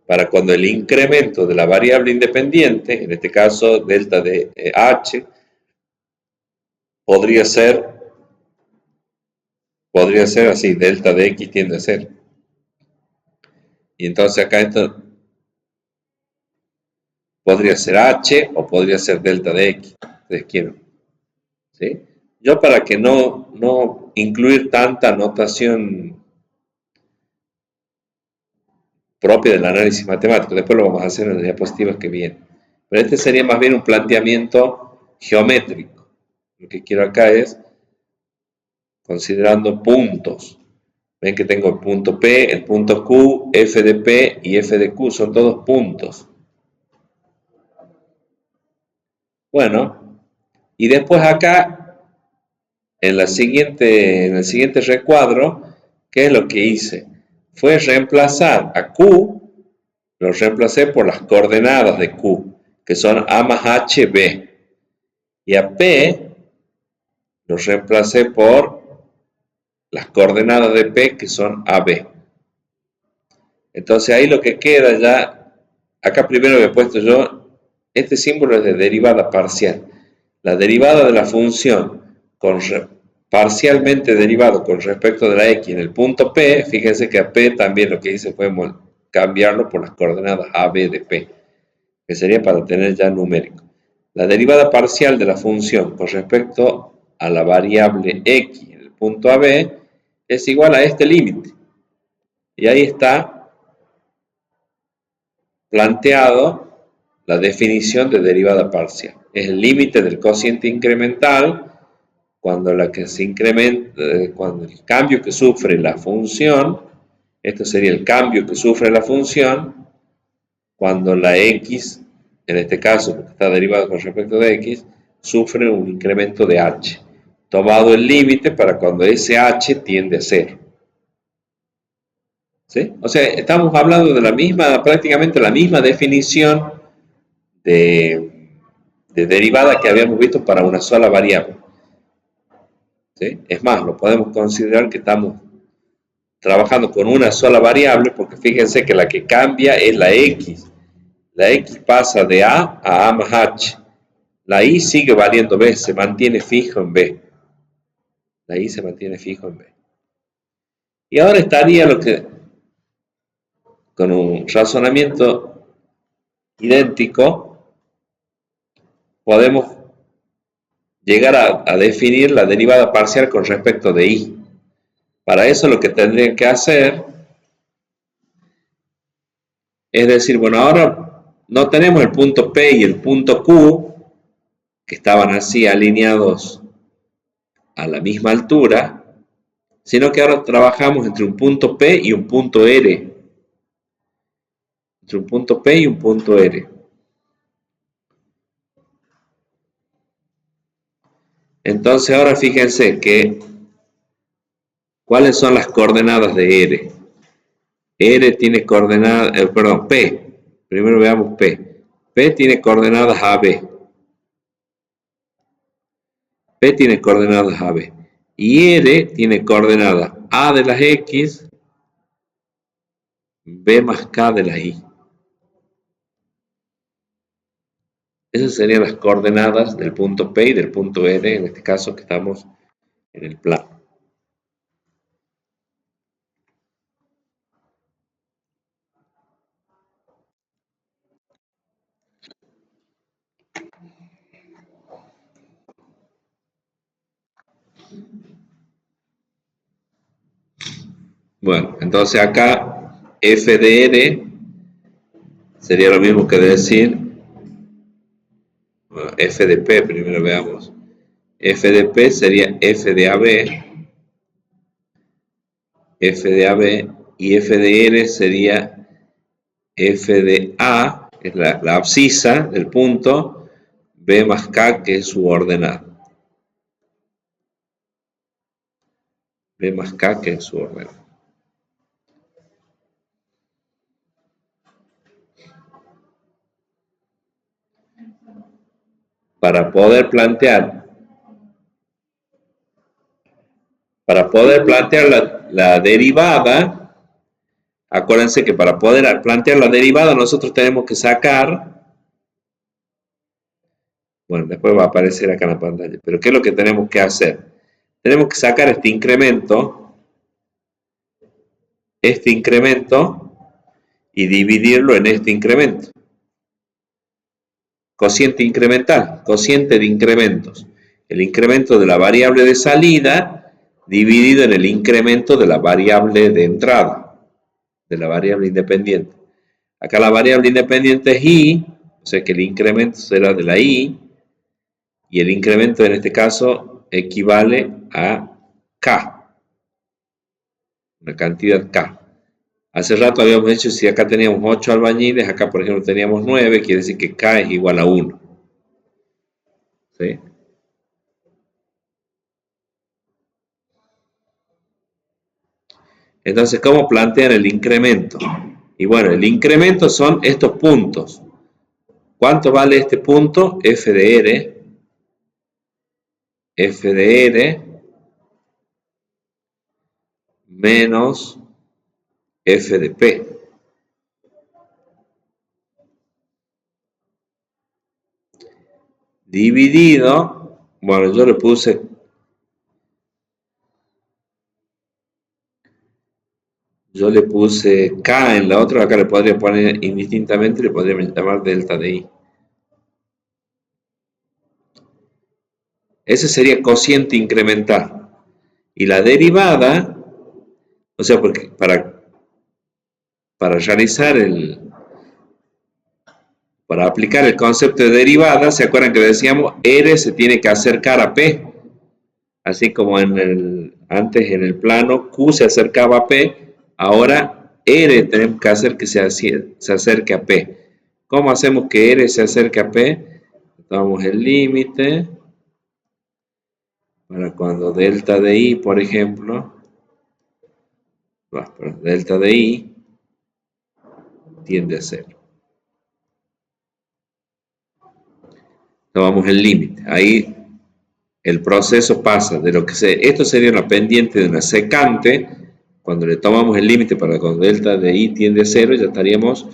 para cuando el incremento de la variable independiente, en este caso delta de h, podría ser así, delta de x tiende a 0. Y entonces acá esto podría ser h o podría ser delta de x. Ustedes quieren. ¿Sí? Yo para que no incluir tanta notación propia del análisis matemático, después lo vamos a hacer en las diapositivas que vienen. Pero este sería más bien un planteamiento geométrico. Lo que quiero acá es considerando puntos. Ven que tengo el punto P, el punto Q, F de P y F de Q, son todos puntos. Bueno, y después acá, en el siguiente recuadro, ¿qué es lo que hice? Fue reemplazar a Q, lo reemplacé por las coordenadas de Q, que son A más H, B. Y a P lo reemplacé por las coordenadas de P, que son AB. Entonces ahí lo que queda ya, acá primero había puesto yo, este símbolo es de derivada parcial. La derivada de la función parcialmente derivado con respecto de la x en el punto P, fíjense que a P también lo que hice fue cambiarlo por las coordenadas AB de P, que sería para tener ya numérico. La derivada parcial de la función con respecto a la variable x en el punto AB es igual a este límite. Y ahí está planteado la definición de derivada parcial. Es el límite del cociente incremental cuando cuando el cambio que sufre la función, esto sería el cambio que sufre la función cuando la x, en este caso porque está derivado con respecto de x, sufre un incremento de h, tomado el límite para cuando ese h tiende a 0. ¿Sí? O sea, estamos hablando de prácticamente la misma definición de derivada que habíamos visto para una sola variable. ¿Sí? Es más, lo podemos considerar que estamos trabajando con una sola variable, porque fíjense que la que cambia es la x. La x pasa de a más h. La y sigue valiendo b, se mantiene fijo en b. La y se mantiene fijo en b. Y ahora estaría con un razonamiento idéntico, podemos llegar a definir la derivada parcial con respecto de y. Para eso lo que tendrían que hacer es decir, bueno, ahora no tenemos el punto P y el punto Q, que estaban así alineados a la misma altura, sino que ahora trabajamos entre un punto P y un punto R. Entre un punto P y un punto R. Entonces ahora fíjense que ¿cuáles son las coordenadas de R? R tiene coordenadas, P. Primero veamos P. P tiene coordenadas AB. P tiene coordenadas AB. Y R tiene coordenadas A de las X, B más K de las Y. Esas serían las coordenadas del punto P y del punto R, en este caso que estamos en el plano. Bueno, entonces acá f de r sería lo mismo que decir, bueno, f de p, primero veamos. F de p sería f de ab, y f de r sería f de a, que es la abscisa del punto, b más k, que es su ordenada. B más k, que es su ordenada. Para poder plantear la derivada, acuérdense que para poder plantear la derivada nosotros tenemos que sacar, bueno, después va a aparecer acá en la pantalla, pero ¿qué es lo que tenemos que hacer? Tenemos que sacar este incremento y dividirlo en este incremento. Cociente incremental, cociente de incrementos. El incremento de la variable de salida dividido en el incremento de la variable de entrada, de la variable independiente. Acá la variable independiente es i, o sea que el incremento será de la i, y el incremento en este caso equivale a k, una cantidad k. Hace rato habíamos dicho, si acá teníamos 8 albañiles, acá por ejemplo teníamos 9, quiere decir que k es igual a 1. ¿Sí? Entonces, ¿cómo plantean el incremento? Y bueno, el incremento son estos puntos. ¿Cuánto vale este punto? F de R menos F de P. Dividido, bueno, yo le puse K en la otra, acá le podría poner indistintamente, le podría llamar delta de I. Ese sería cociente incremental. Y la derivada, o sea, porque para aplicar el concepto de derivada, ¿se acuerdan que decíamos R se tiene que acercar a P? Así como antes en el plano Q se acercaba a P, ahora R tenemos que hacer que se acerque a P. ¿Cómo hacemos que R se acerque a P? Tomamos el límite para cuando delta de I, por ejemplo, delta de I tiende a 0. Tomamos el límite. Ahí el proceso pasa de lo que esto sería una pendiente de una secante. Cuando le tomamos el límite para cuando delta de I tiende a 0, ya estaríamos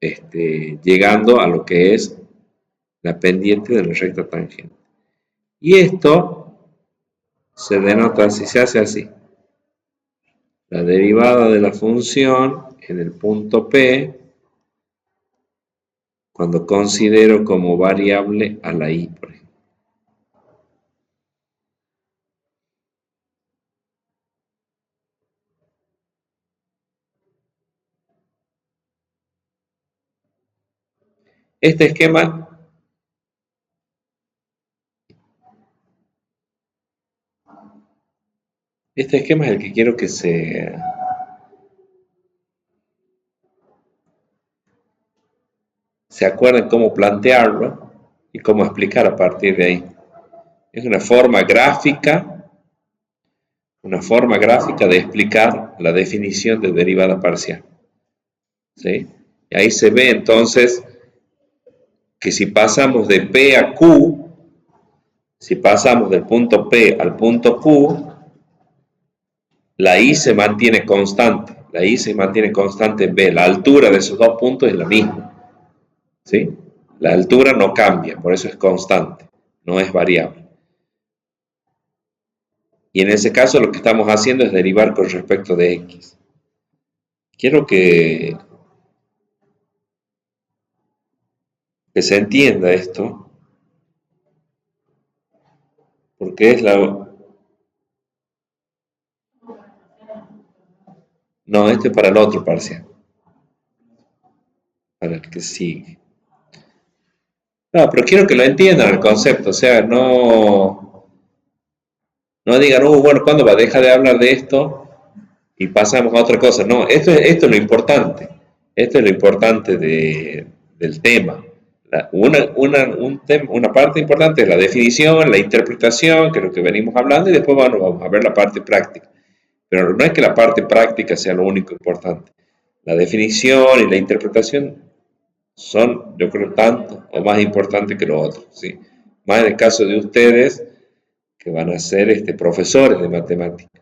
llegando a lo que es la pendiente de la recta tangente. Y esto se denota, si se hace así, la derivada de la función en el punto P cuando considero como variable a la I, por ejemplo. Este esquema es el que quiero que se acuerden cómo plantearlo y cómo explicar a partir de ahí. Es una forma gráfica de explicar la definición de derivada parcial. ¿Sí? Y ahí se ve entonces que si pasamos de P a Q, si pasamos del punto P al punto Q, la I se mantiene constante. La I se mantiene constante en B. La altura de esos dos puntos es la misma. ¿Sí? La altura no cambia, por eso es constante, no es variable. Y en ese caso lo que estamos haciendo es derivar con respecto de x. Quiero que se entienda esto, porque es la... No, este es para el otro parcial, para el que sigue. No, pero quiero que lo entiendan el concepto, o sea, no digan, bueno, ¿cuándo va a dejar de hablar de esto? Y pasamos a otra cosa. No, esto es lo importante. Esto es lo importante del tema. Una parte importante es la definición, la interpretación, que es lo que venimos hablando, y después bueno, vamos a ver la parte práctica. Pero no es que la parte práctica sea lo único importante. La definición y la interpretación son, yo creo, tanto o más importantes que lo otro. ¿Sí? Más en el caso de ustedes, que van a ser profesores de matemáticas.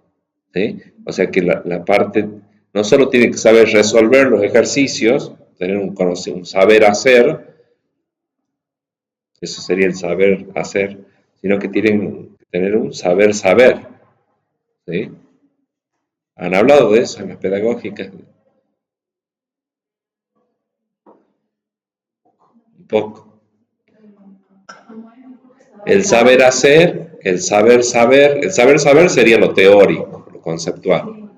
¿Sí? O sea que la parte, no solo tienen que saber resolver los ejercicios, tener un saber hacer, eso sería el saber hacer, sino que tienen que tener un saber saber. ¿Sí? Han hablado de eso en las pedagógicas, un poco. El saber hacer, el saber saber sería lo teórico, lo conceptual.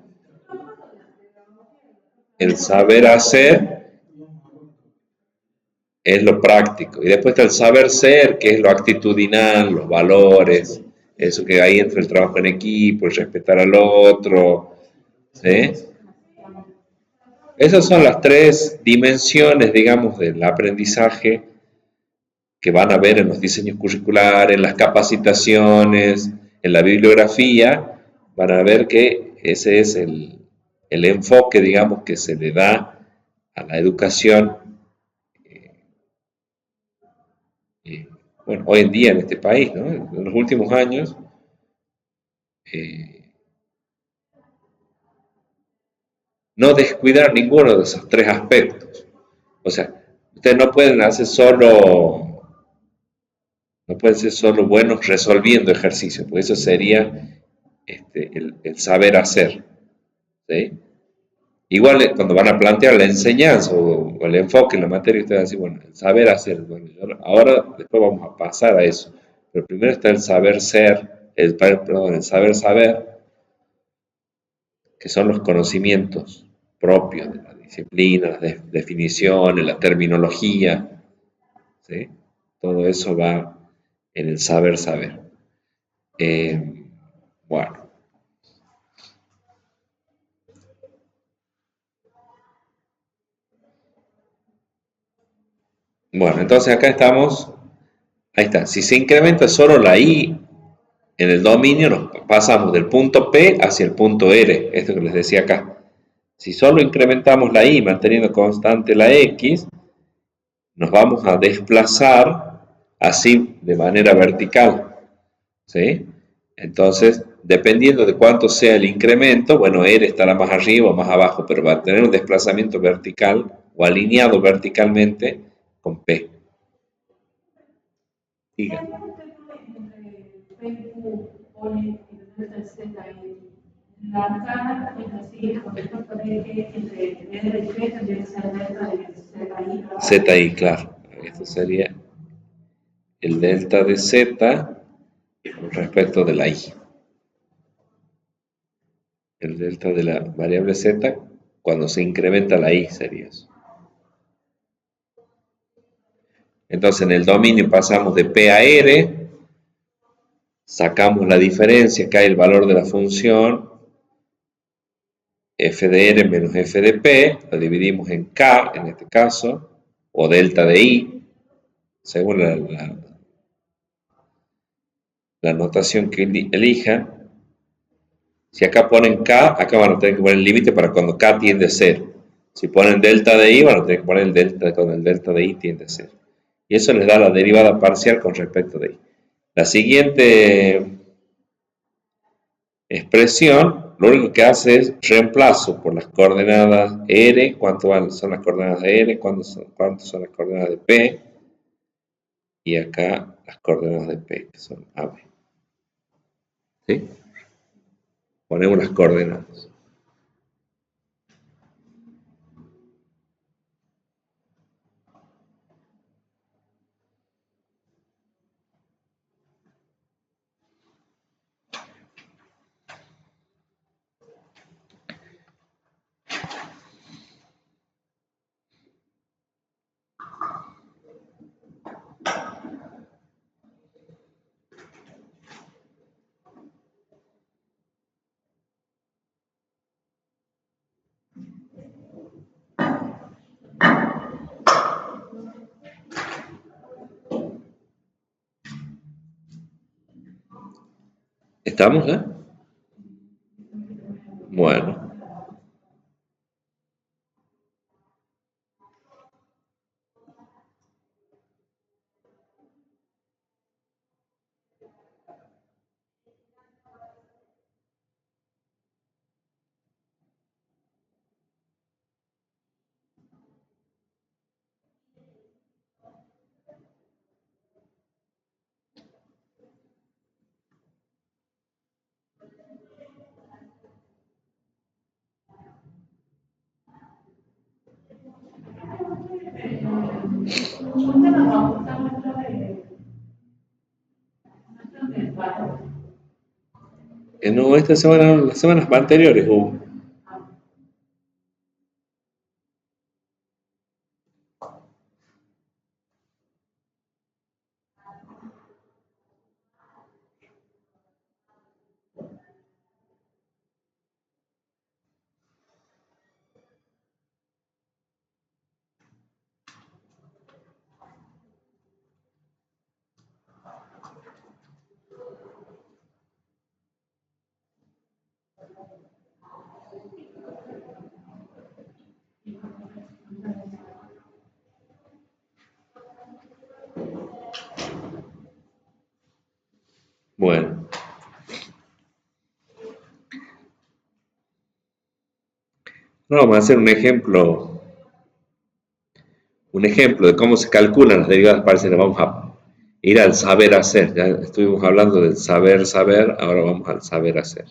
El saber hacer es lo práctico. Y después está el saber ser, que es lo actitudinal, los valores, eso que ahí entra el trabajo en equipo, el respetar al otro. ¿Sí? Esas son las tres dimensiones, digamos, del aprendizaje que van a ver en los diseños curriculares, en las capacitaciones, en la bibliografía, van a ver que ese es el enfoque, digamos, que se le da a la educación bueno, hoy en día en este país, ¿no? En los últimos años, eh, no descuidar ninguno de esos tres aspectos. O sea, ustedes no pueden ser solo buenos resolviendo ejercicios, porque eso sería el saber hacer. ¿Sí? Igual cuando van a plantear la enseñanza o el enfoque en la materia, ustedes van a decir, bueno, el saber hacer. Bueno, ahora después vamos a pasar a eso. Pero primero está el saber ser, perdón, el saber saber, que son los conocimientos propios de la disciplina, las definiciones, la terminología, ¿sí? Todo eso va en el saber saber. Bueno. Bueno, entonces acá estamos, ahí está, si se incrementa solo la I en el dominio, nos pasamos del punto P hacia el punto R, esto que les decía acá. Si solo incrementamos la I manteniendo constante la X, nos vamos a desplazar así de manera vertical. ¿Sí? Entonces, dependiendo de cuánto sea el incremento, bueno, R estará más arriba o más abajo, pero va a tener un desplazamiento vertical o alineado verticalmente con P. Diga. La cara sigue con esto que entre L y P tendría que ser delta de ZI. ZI, claro. Esto sería el delta de Z con respecto de la I. El delta de la variable Z cuando se incrementa la I sería eso. Entonces en el dominio pasamos de P a R, sacamos la diferencia, cae el valor de la función f de R menos f de P, lo dividimos en K en este caso, o delta de I, según la notación que elijan. Si acá ponen K, acá van a tener que poner el límite para cuando K tiende a 0. Si ponen delta de I, van a tener que poner el delta cuando el delta de I tiende a 0. Y eso les da la derivada parcial con respecto de I. La siguiente expresión, lo único que hace es reemplazo por las coordenadas R, cuánto son las coordenadas de R, cuánto son las coordenadas de P, y acá las coordenadas de P, que son AB. ¿Sí? Ponemos las coordenadas. ¿Estamos, Bueno, no, esta semana, las semanas anteriores hubo. Bueno, no, vamos a hacer un ejemplo de cómo se calculan las derivadas parciales. Vamos a ir al saber hacer. Ya estuvimos hablando del saber saber, ahora vamos al saber hacer.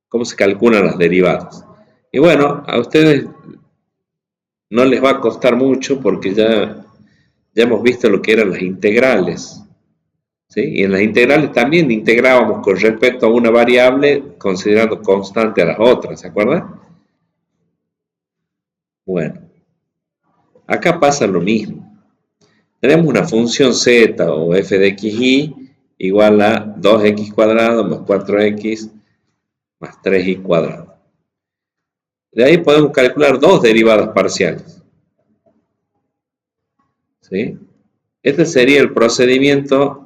¿Cómo se calculan las derivadas? Y bueno, a ustedes no les va a costar mucho porque ya hemos visto lo que eran las integrales. ¿Sí? Y en las integrales también integrábamos con respecto a una variable considerando constante a las otras, ¿se acuerdan? Bueno, acá pasa lo mismo. Tenemos una función z o f de xy igual a 2x cuadrado más 4x más 3y cuadrado. De ahí podemos calcular dos derivadas parciales. ¿Sí? Este sería el procedimiento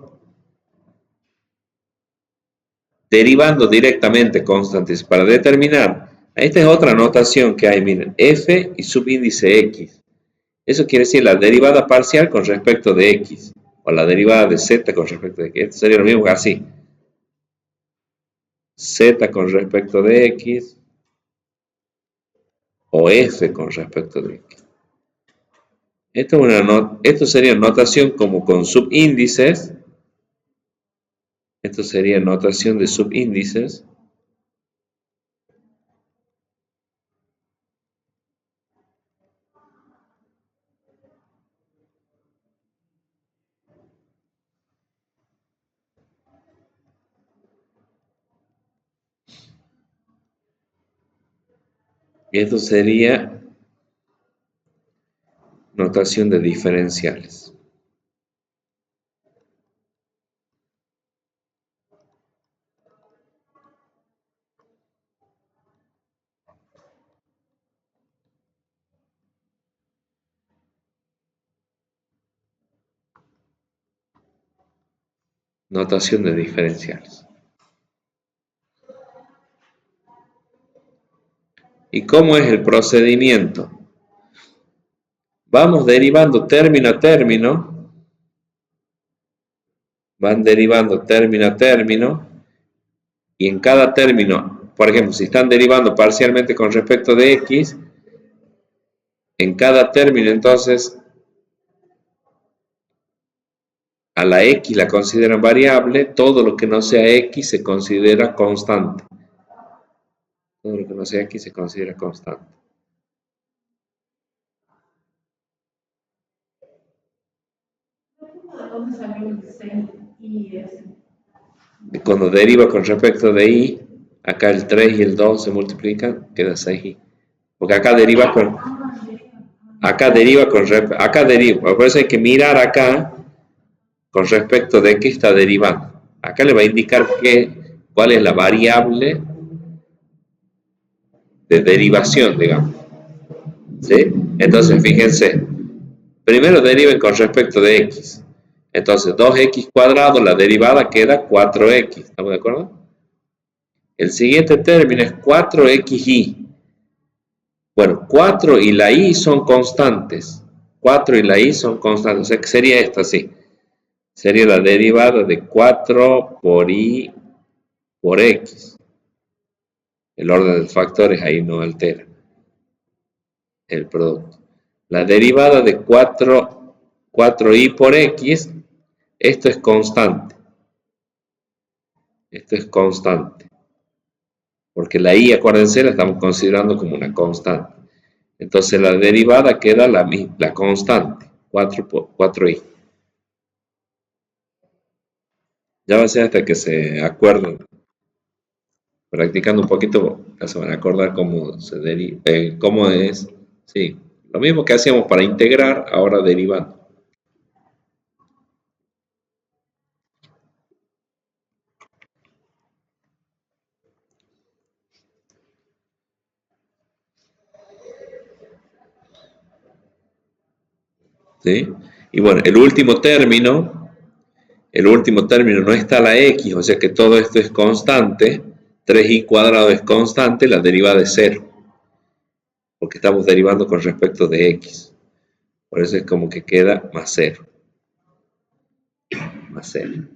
derivando directamente constantes para determinar. Esta es otra notación que hay, miren, f y subíndice x. Eso quiere decir la derivada parcial con respecto de x, o la derivada de z con respecto de x. Esto sería lo mismo que así. Z con respecto de x, o f con respecto de x. Esto sería notación como con subíndices. Esto sería notación de subíndices. Y esto sería notación de diferenciales. Notación de diferenciales. ¿Y cómo es el procedimiento? Vamos derivando término a término. Van derivando término a término. Y en cada término, por ejemplo, si están derivando parcialmente con respecto de x, en cada término entonces a la x la consideran variable, todo lo que no sea x se considera constante. Todo lo que no sea x se considera constante. Cuando deriva con respecto de y, acá el 3 y el 2 se multiplican, queda 6y. Porque acá deriva con acá deriva, por eso hay que mirar acá con respecto de qué está derivando. Acá le va a indicar cuál es la variable de derivación, digamos. ¿Sí? Entonces, fíjense, primero deriven con respecto de x. Entonces, 2x cuadrado, la derivada queda 4x. ¿Estamos de acuerdo? El siguiente término es 4xy. Bueno, 4 y la y son constantes. 4 y la y son constantes. O sea que sería esta, sí. Sería la derivada de 4 por y por x. El orden de factores ahí no altera el producto. La derivada de 4y por x, esto es constante. Esto es constante. Porque la y, acuérdense, la estamos considerando como una constante. Entonces la derivada queda la constante, 4y. Ya va a ser hasta que se acuerden. Practicando un poquito, ya se van a acordar cómo se deriva, cómo es. Sí, lo mismo que hacíamos para integrar, ahora derivando. ¿Sí? Y bueno, el último término no está la x, o sea que todo esto es constante. 3y cuadrado es constante, la derivada es 0. Porque estamos derivando con respecto de x. Por eso es como que queda más 0. Más 0.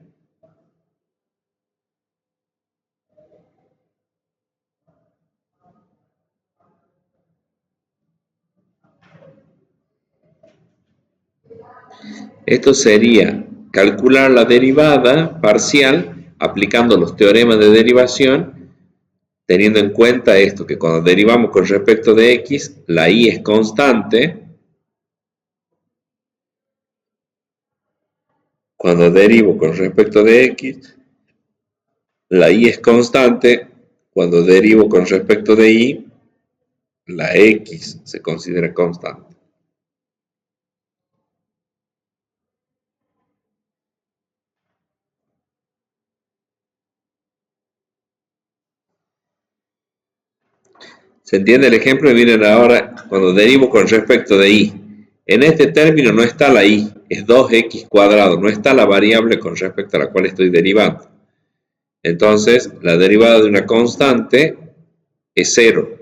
Esto sería calcular la derivada parcial aplicando los teoremas de derivación, teniendo en cuenta esto, que cuando derivamos con respecto de x, la y es constante. Cuando derivo con respecto de x, la y es constante. Cuando derivo con respecto de y, la x se considera constante. ¿Se entiende el ejemplo? Y miren ahora, cuando derivo con respecto de y. En este término no está la y, es 2x cuadrado, no está la variable con respecto a la cual estoy derivando. Entonces, la derivada de una constante es 0.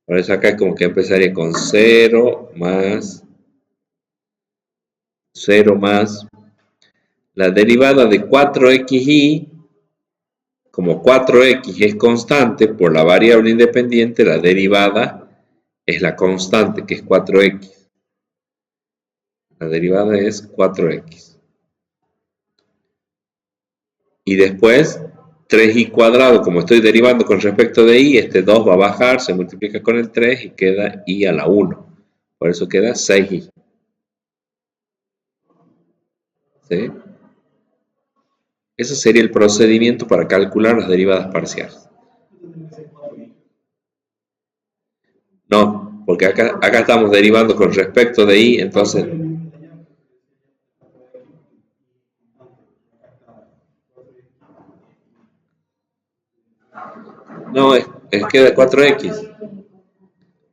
Por eso acá es como que empezaría con 0 más la derivada de 4xy. Como 4x es constante, por la variable independiente, la derivada es la constante, que es 4x. La derivada es 4x. Y después, 3y cuadrado, como estoy derivando con respecto de y, este 2 va a bajar, se multiplica con el 3 y queda y a la 1. Por eso queda 6y. ¿Sí? Ese sería el procedimiento para calcular las derivadas parciales. No, porque acá estamos derivando con respecto de y, entonces... No, es que de 4x.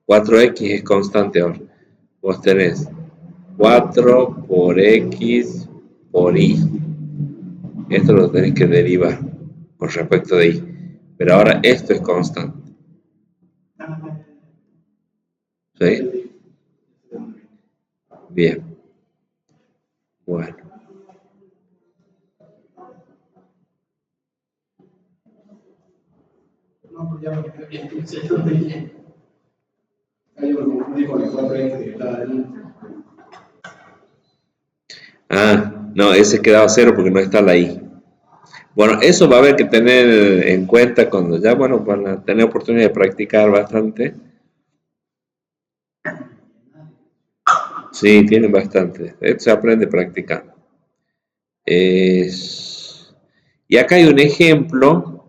4x es constante ahora. Vos tenés 4 por x por y. Esto lo tenés que derivar con respecto de y. Pero ahora esto es constante. ¿Sí? Bien. Bueno. Ah, No, ese quedaba cero porque no está la i. Bueno, eso va a haber que tener en cuenta cuando ya, bueno, van a tener oportunidad de practicar bastante. Sí, tienen bastante. Esto se aprende practicando. Es- Y acá hay un ejemplo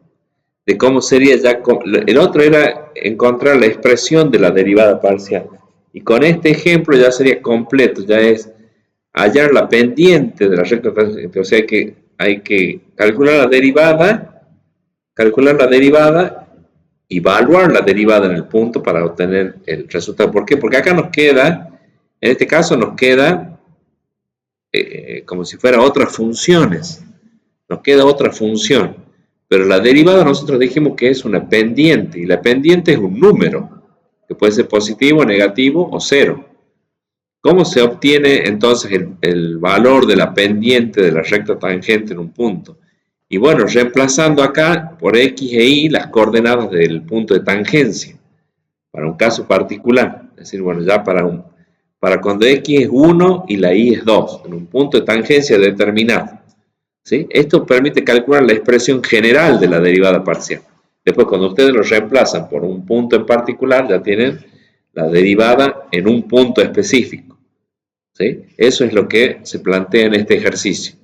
de cómo sería ya. El otro era encontrar la expresión de la derivada parcial. Y con este ejemplo ya sería completo, ya es hallar la pendiente de la recta tangente. O sea que hay que calcular la derivada y evaluar la derivada en el punto para obtener el resultado. ¿Por qué? Porque acá nos queda, en este caso nos queda como si fuera otras funciones. Nos queda otra función. Pero la derivada nosotros dijimos que es una pendiente y la pendiente es un número que puede ser positivo, negativo o cero. ¿Cómo se obtiene entonces el valor de la pendiente de la recta tangente en un punto? Y bueno, reemplazando acá por x e y las coordenadas del punto de tangencia, para un caso particular. Es decir, bueno, ya para cuando x es 1 y la y es 2, en un punto de tangencia determinado. ¿Sí? Esto permite calcular la expresión general de la derivada parcial. Después, cuando ustedes lo reemplazan por un punto en particular, ya tienen la derivada en un punto específico. ¿Sí? Eso es lo que se plantea en este ejercicio.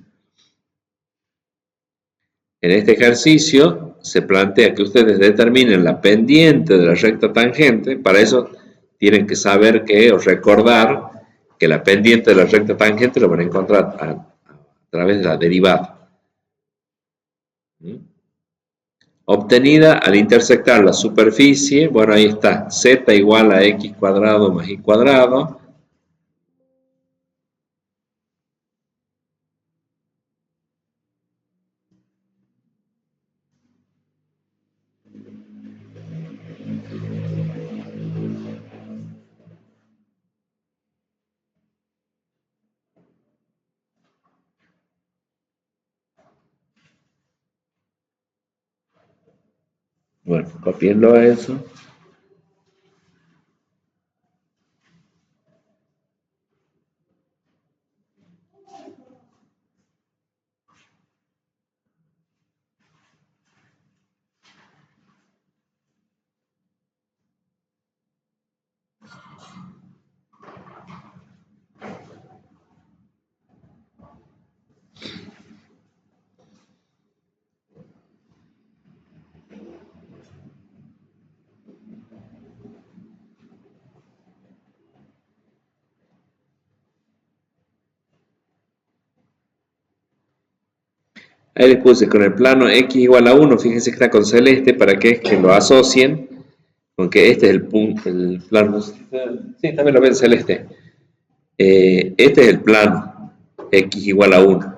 En este ejercicio se plantea que ustedes determinen la pendiente de la recta tangente. Para eso tienen que saber o recordar que la pendiente de la recta tangente lo van a encontrar a través de la derivada. ¿Mm? Obtenida al intersectar la superficie, bueno, ahí está, z igual a x cuadrado más y cuadrado. Bueno, copiando eso. Ahí les puse con el plano x igual a 1, fíjense que está con celeste para que lo asocien con que este es el punto, el plano. Sí, también lo ven celeste. Este es el plano, x igual a 1.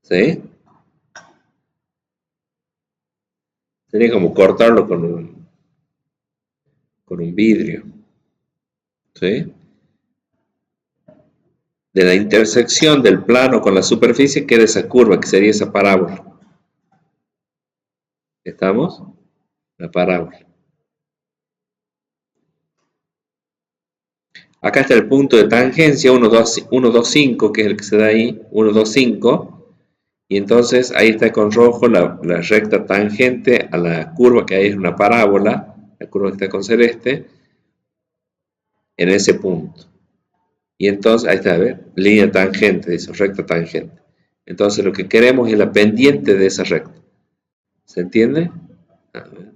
¿Sí? Sería como cortarlo con un vidrio. ¿Sí? De la intersección del plano con la superficie queda esa curva, que sería esa parábola. ¿Estamos? La parábola. Acá está el punto de tangencia 1, 2, 5, que es el que se da ahí, 1, 2, 5. Y entonces ahí está con rojo la recta tangente a la curva, que ahí es una parábola, la curva que está con celeste, en ese punto. Y entonces, ahí está, a ver, línea tangente, dice, recta tangente. Entonces lo que queremos es la pendiente de esa recta. ¿Se entiende? A ver.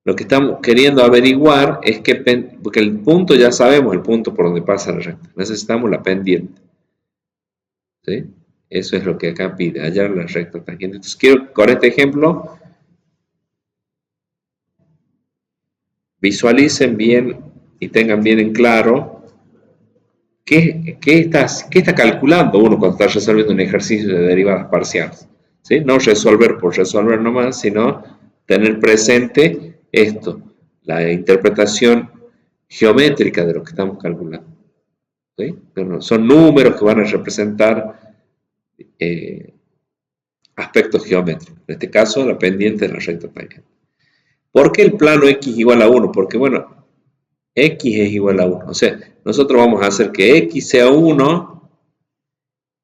Lo que estamos queriendo averiguar es porque el punto ya sabemos el punto por donde pasa la recta. Necesitamos la pendiente. ¿Sí? Eso es lo que acá pide, hallar la recta tangente. Entonces quiero, con este ejemplo, visualicen bien y tengan bien en claro qué está calculando uno cuando está resolviendo un ejercicio de derivadas parciales. ¿Sí? No resolver por resolver nomás, sino tener presente esto, la interpretación geométrica de lo que estamos calculando. ¿Sí? Pero son números que van a representar aspectos geométricos. En este caso, la pendiente de la recta tangente. ¿Por qué el plano x igual a 1? Porque, bueno, x es igual a 1. O sea, nosotros vamos a hacer que x sea 1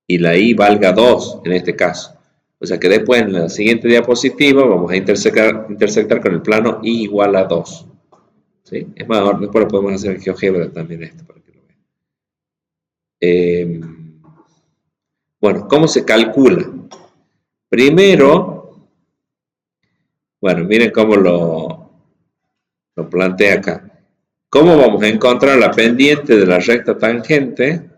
y la y valga 2 en este caso. O sea que después en la siguiente diapositiva vamos a intersectar con el plano y igual a 2. ¿Sí? Es más, después lo podemos hacer en GeoGebra también esto para que lo vean. Bueno, ¿cómo se calcula? Primero, bueno, miren cómo lo plantea acá. ¿Cómo vamos a encontrar la pendiente de la recta tangente?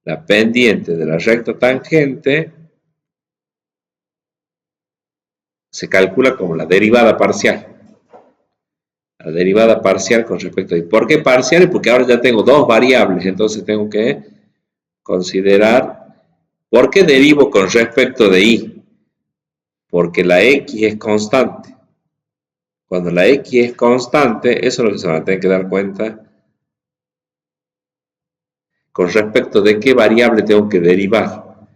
La pendiente de la recta tangente se calcula como la derivada parcial. La derivada parcial con respecto a y. ¿Por qué parcial? Porque ahora ya tengo dos variables, entonces tengo que considerar por qué derivo con respecto de y. Porque la x es constante. Cuando la x es constante, eso es lo que se van a tener que dar cuenta con respecto de qué variable tengo que derivar.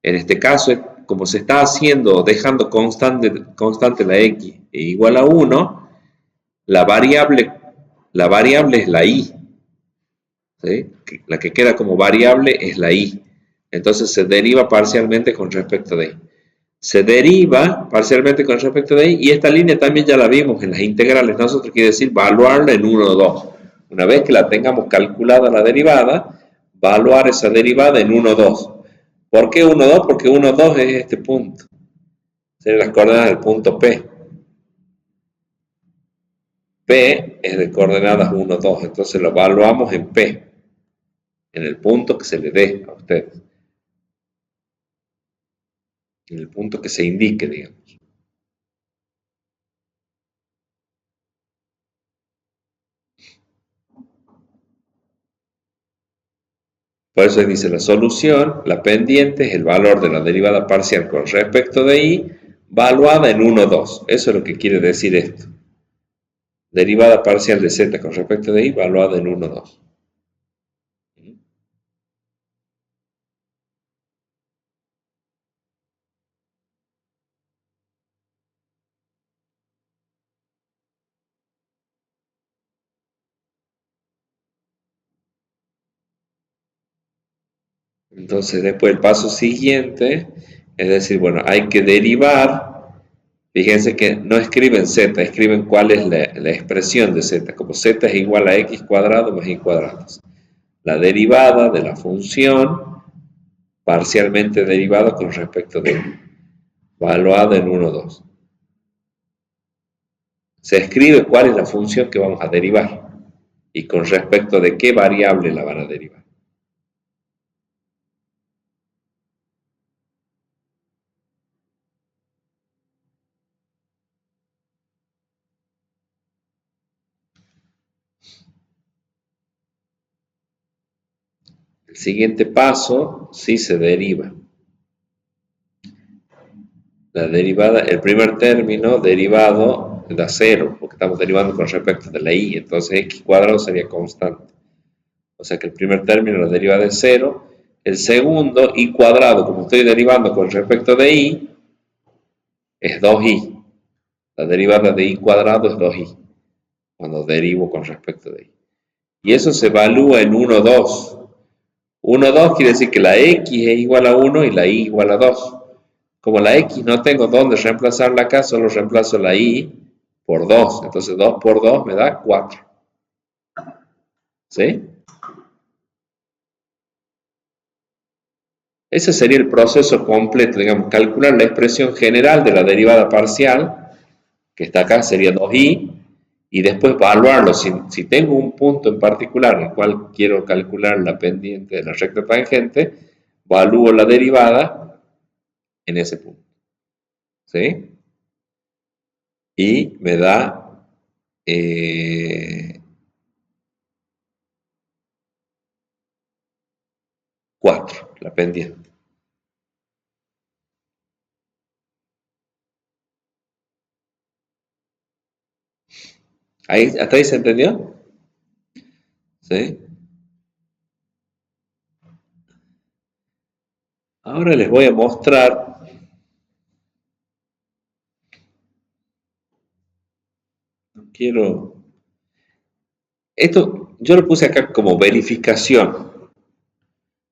En este caso, como se está haciendo, dejando constante la x e igual a 1, la variable, la variable es la y. ¿Sí? La que queda como variable es la y. Entonces se deriva parcialmente con respecto de y. Se deriva parcialmente con respecto de y, y esta línea también ya la vimos en las integrales. Nosotros quiere decir valuarla en 1 o 2. Una vez que la tengamos calculada la derivada, valuar esa derivada en 1 o 2. ¿Por qué 1 o 2? Porque 1 o 2 es este punto. Serían las coordenadas del punto P. P es de coordenadas 1 o 2. Entonces lo evaluamos en P, en el punto que se le dé a ustedes. En el punto que se indique, digamos. Por eso dice la solución, la pendiente es el valor de la derivada parcial con respecto de y, valuada en 1 o 2. Eso es lo que quiere decir esto. Derivada parcial de z con respecto de y, valuada en 1 o 2. Entonces, después el paso siguiente, es decir, bueno, hay que derivar. Fíjense que no escriben z, escriben cuál es la expresión de z, como z es igual a x cuadrado más y cuadrado. La derivada de la función parcialmente derivada con respecto de y, valuada en 1 o 2. Se escribe cuál es la función que vamos a derivar y con respecto de qué variable la van a derivar. El siguiente paso sí se deriva. La derivada, el primer término derivado da 0, porque estamos derivando con respecto de la y, entonces x cuadrado sería constante. O sea que el primer término la deriva de 0, el segundo y cuadrado, como estoy derivando con respecto de y, es 2y. La derivada de y cuadrado es 2y, cuando derivo con respecto de y. Y eso se evalúa en 1, 2. 1, 2 quiere decir que la x es igual a 1 y la y igual a 2. Como la x no tengo dónde reemplazarla acá, solo reemplazo la y por 2. Entonces 2 por 2 me da 4. ¿Sí? Ese sería el proceso completo, digamos, calcular la expresión general de la derivada parcial, que está acá, sería 2y, y después evaluarlo. Si tengo un punto en particular en el cual quiero calcular la pendiente de la recta tangente, evalúo la derivada en ese punto. ¿Sí? Y me da 4, la pendiente. ¿Hasta ahí se entendió? ¿Sí? Ahora les voy a mostrar quiero... Esto yo lo puse acá como verificación,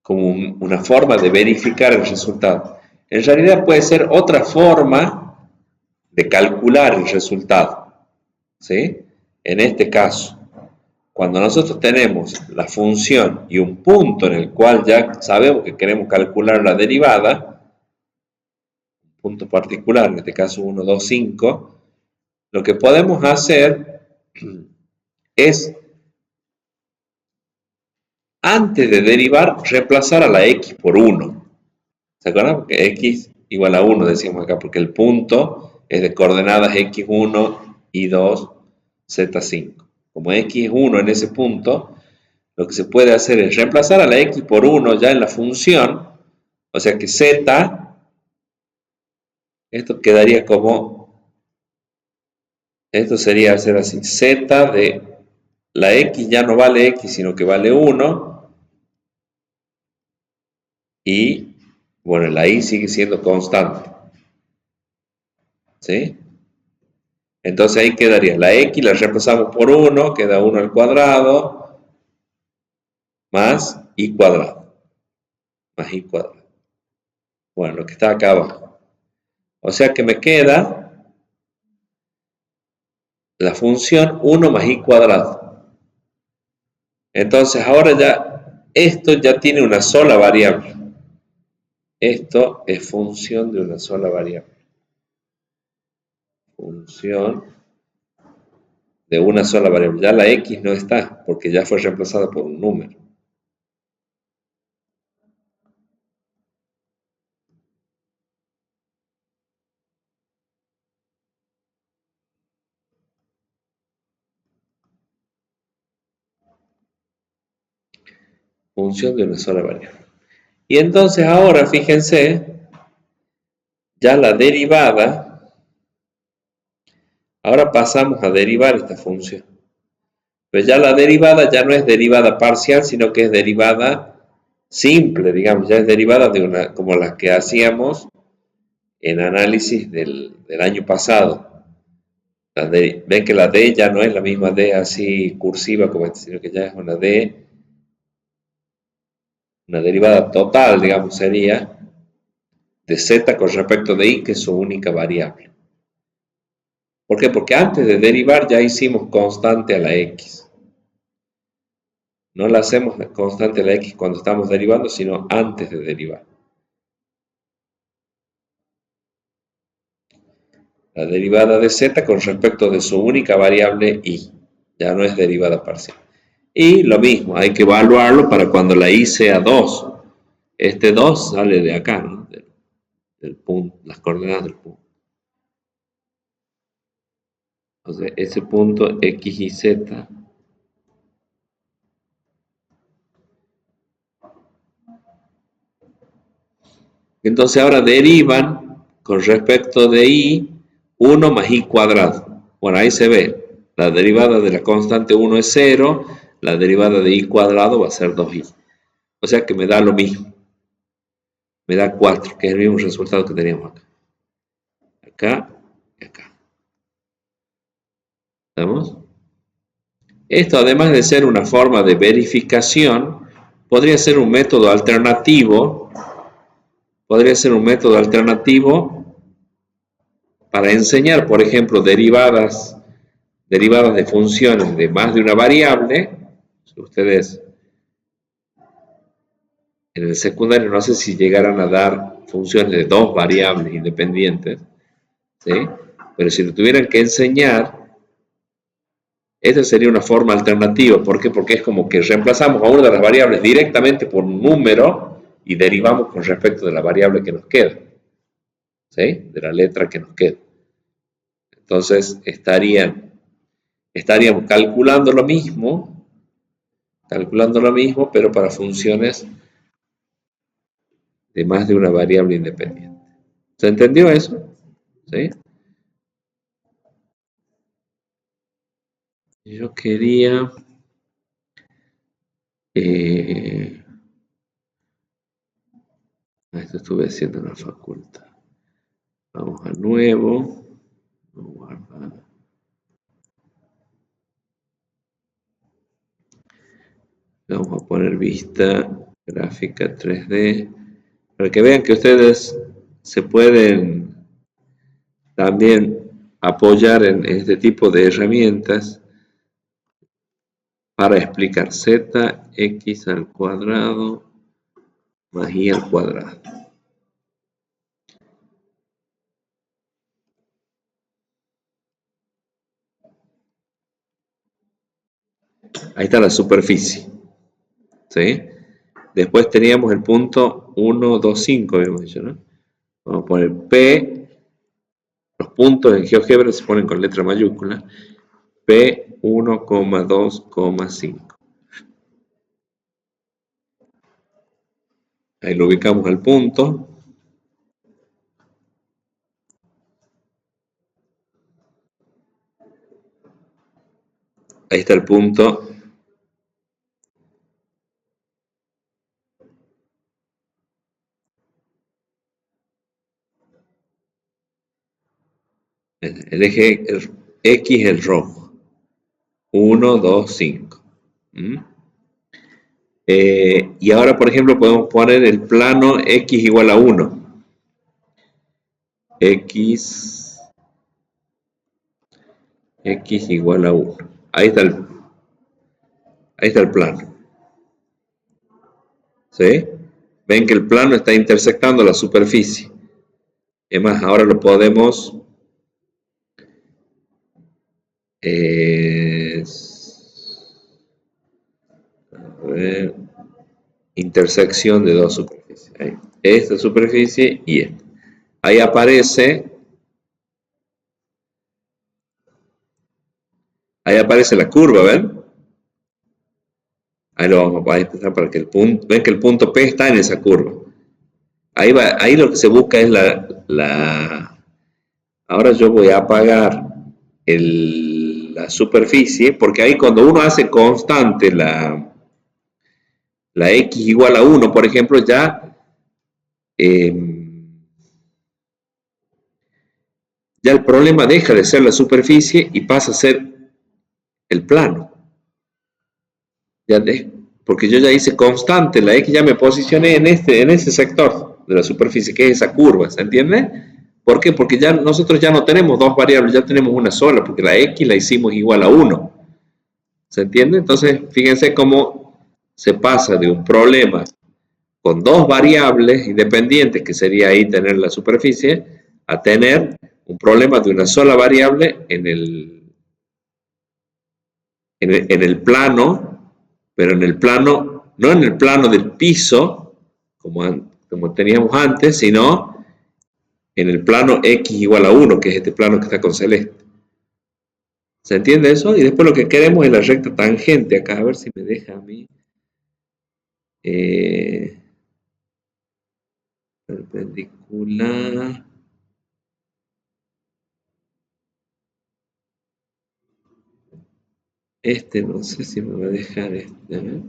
como una forma de verificar el resultado. En realidad puede ser otra forma de calcular el resultado, ¿sí? En este caso, cuando nosotros tenemos la función y un punto en el cual ya sabemos que queremos calcular la derivada, un punto particular, en este caso 1, 2, 5, lo que podemos hacer es, antes de derivar, reemplazar a la x por 1. ¿Se acuerdan? Porque x igual a 1 decimos acá, porque el punto es de coordenadas x1, y2, z5. Como x es 1 en ese punto, lo que se puede hacer es reemplazar a la x por 1 ya en la función, o sea que z, esto quedaría como, esto sería hacer así, z de la x ya no vale x, sino que vale 1, y bueno, la y sigue siendo constante, ¿sí? Entonces ahí quedaría la x, la reemplazamos por 1, queda 1 al cuadrado, más y cuadrado, más y cuadrado. Bueno, lo que está acá abajo. O sea que me queda la función 1 más y cuadrado. Entonces ahora ya, esto ya tiene una sola variable. Esto es función de una sola variable. Función de una sola variable. Ya la x no está, porque ya fue reemplazada por un número. Función de una sola variable. Y entonces ahora, fíjense, ya la derivada, ahora pasamos a derivar esta función. Pues ya la derivada ya no es derivada parcial, sino que es derivada simple, digamos, ya es derivada de una, como las que hacíamos en análisis del año pasado. Ven que la D ya no es la misma D así cursiva como esta, sino que ya es una D, una derivada total, digamos, sería de Z con respecto de Y, que es su única variable. ¿Por qué? Porque antes de derivar ya hicimos constante a la X. No la hacemos constante a la X cuando estamos derivando, sino antes de derivar. La derivada de z con respecto de su única variable y, ya no es derivada parcial. Y lo mismo, hay que evaluarlo para cuando la y sea 2. Este 2 sale de acá, ¿no? Del punto, las coordenadas del punto. Entonces, ese punto x y z. Entonces ahora derivan con respecto de y 1 más y cuadrado. Bueno, ahí se ve, la derivada de la constante 1 es 0, la derivada de y cuadrado va a ser 2y. O sea que me da lo mismo. Me da 4, que es el mismo resultado que teníamos acá. Acá y acá. ¿Estamos? Esto, además de ser una forma de verificación, podría ser un método alternativo. Podría ser un método alternativo para enseñar, por ejemplo, derivadas de funciones de más de una variable. Si ustedes en el secundario no sé si llegaran a dar funciones de dos variables independientes, ¿sí? Pero si lo tuvieran que enseñar, esta sería una forma alternativa. ¿Por qué? Porque es como que reemplazamos a una de las variables directamente por un número y derivamos con respecto de la variable que nos queda, ¿sí? De la letra que nos queda. Entonces estaríamos calculando lo mismo, pero para funciones de más de una variable independiente. ¿Se entendió eso? ¿Sí? Yo quería... esto estuve haciendo en la facultad. Vamos a nuevo. Guardar. Vamos a poner vista gráfica 3D para que vean que ustedes se pueden también apoyar en este tipo de herramientas para explicar x al cuadrado más y al cuadrado. Ahí está la superficie, ¿sí? Después teníamos el punto 1, 2, 5, habíamos dicho, ¿no? Vamos a poner P, los puntos en GeoGebra se ponen con letra mayúscula, P 1,2,5. Ahí lo ubicamos al punto. Ahí está el punto. El eje X, el rojo. 1, 2, 5. Y ahora, por ejemplo, podemos poner el plano X igual a 1. X igual a 1. Ahí está el plano. ¿Sí? Ven que el plano está intersectando la superficie. Es más, ahora lo podemos a ver, intersección de dos superficies. Ahí. Esta superficie y esta. Ahí aparece la curva, ¿ven? Ahí lo vamos a empezar para que el punto, ven que el punto P está en esa curva. Ahí lo que se busca es ahora yo voy a apagar la superficie, porque ahí cuando uno hace constante la X igual a 1, por ejemplo, ya el problema deja de ser la superficie y pasa a ser el plano. Porque yo ya hice constante la X, ya me posicioné en ese sector de la superficie, que es esa curva, ¿se entiende? ¿Por qué? Porque nosotros ya no tenemos dos variables, ya tenemos una sola, porque la X la hicimos igual a 1. ¿Se entiende? Entonces, fíjense cómo se pasa de un problema con dos variables independientes, que sería ahí tener la superficie, a tener un problema de una sola variable en el plano, pero en el plano, no en el plano del piso, como teníamos antes, sino en el plano X igual a 1, que es este plano que está con celeste. ¿Se entiende eso? Y después lo que queremos es la recta tangente acá, a ver si me deja a mí. Perpendicular. No sé si me va a dejar este.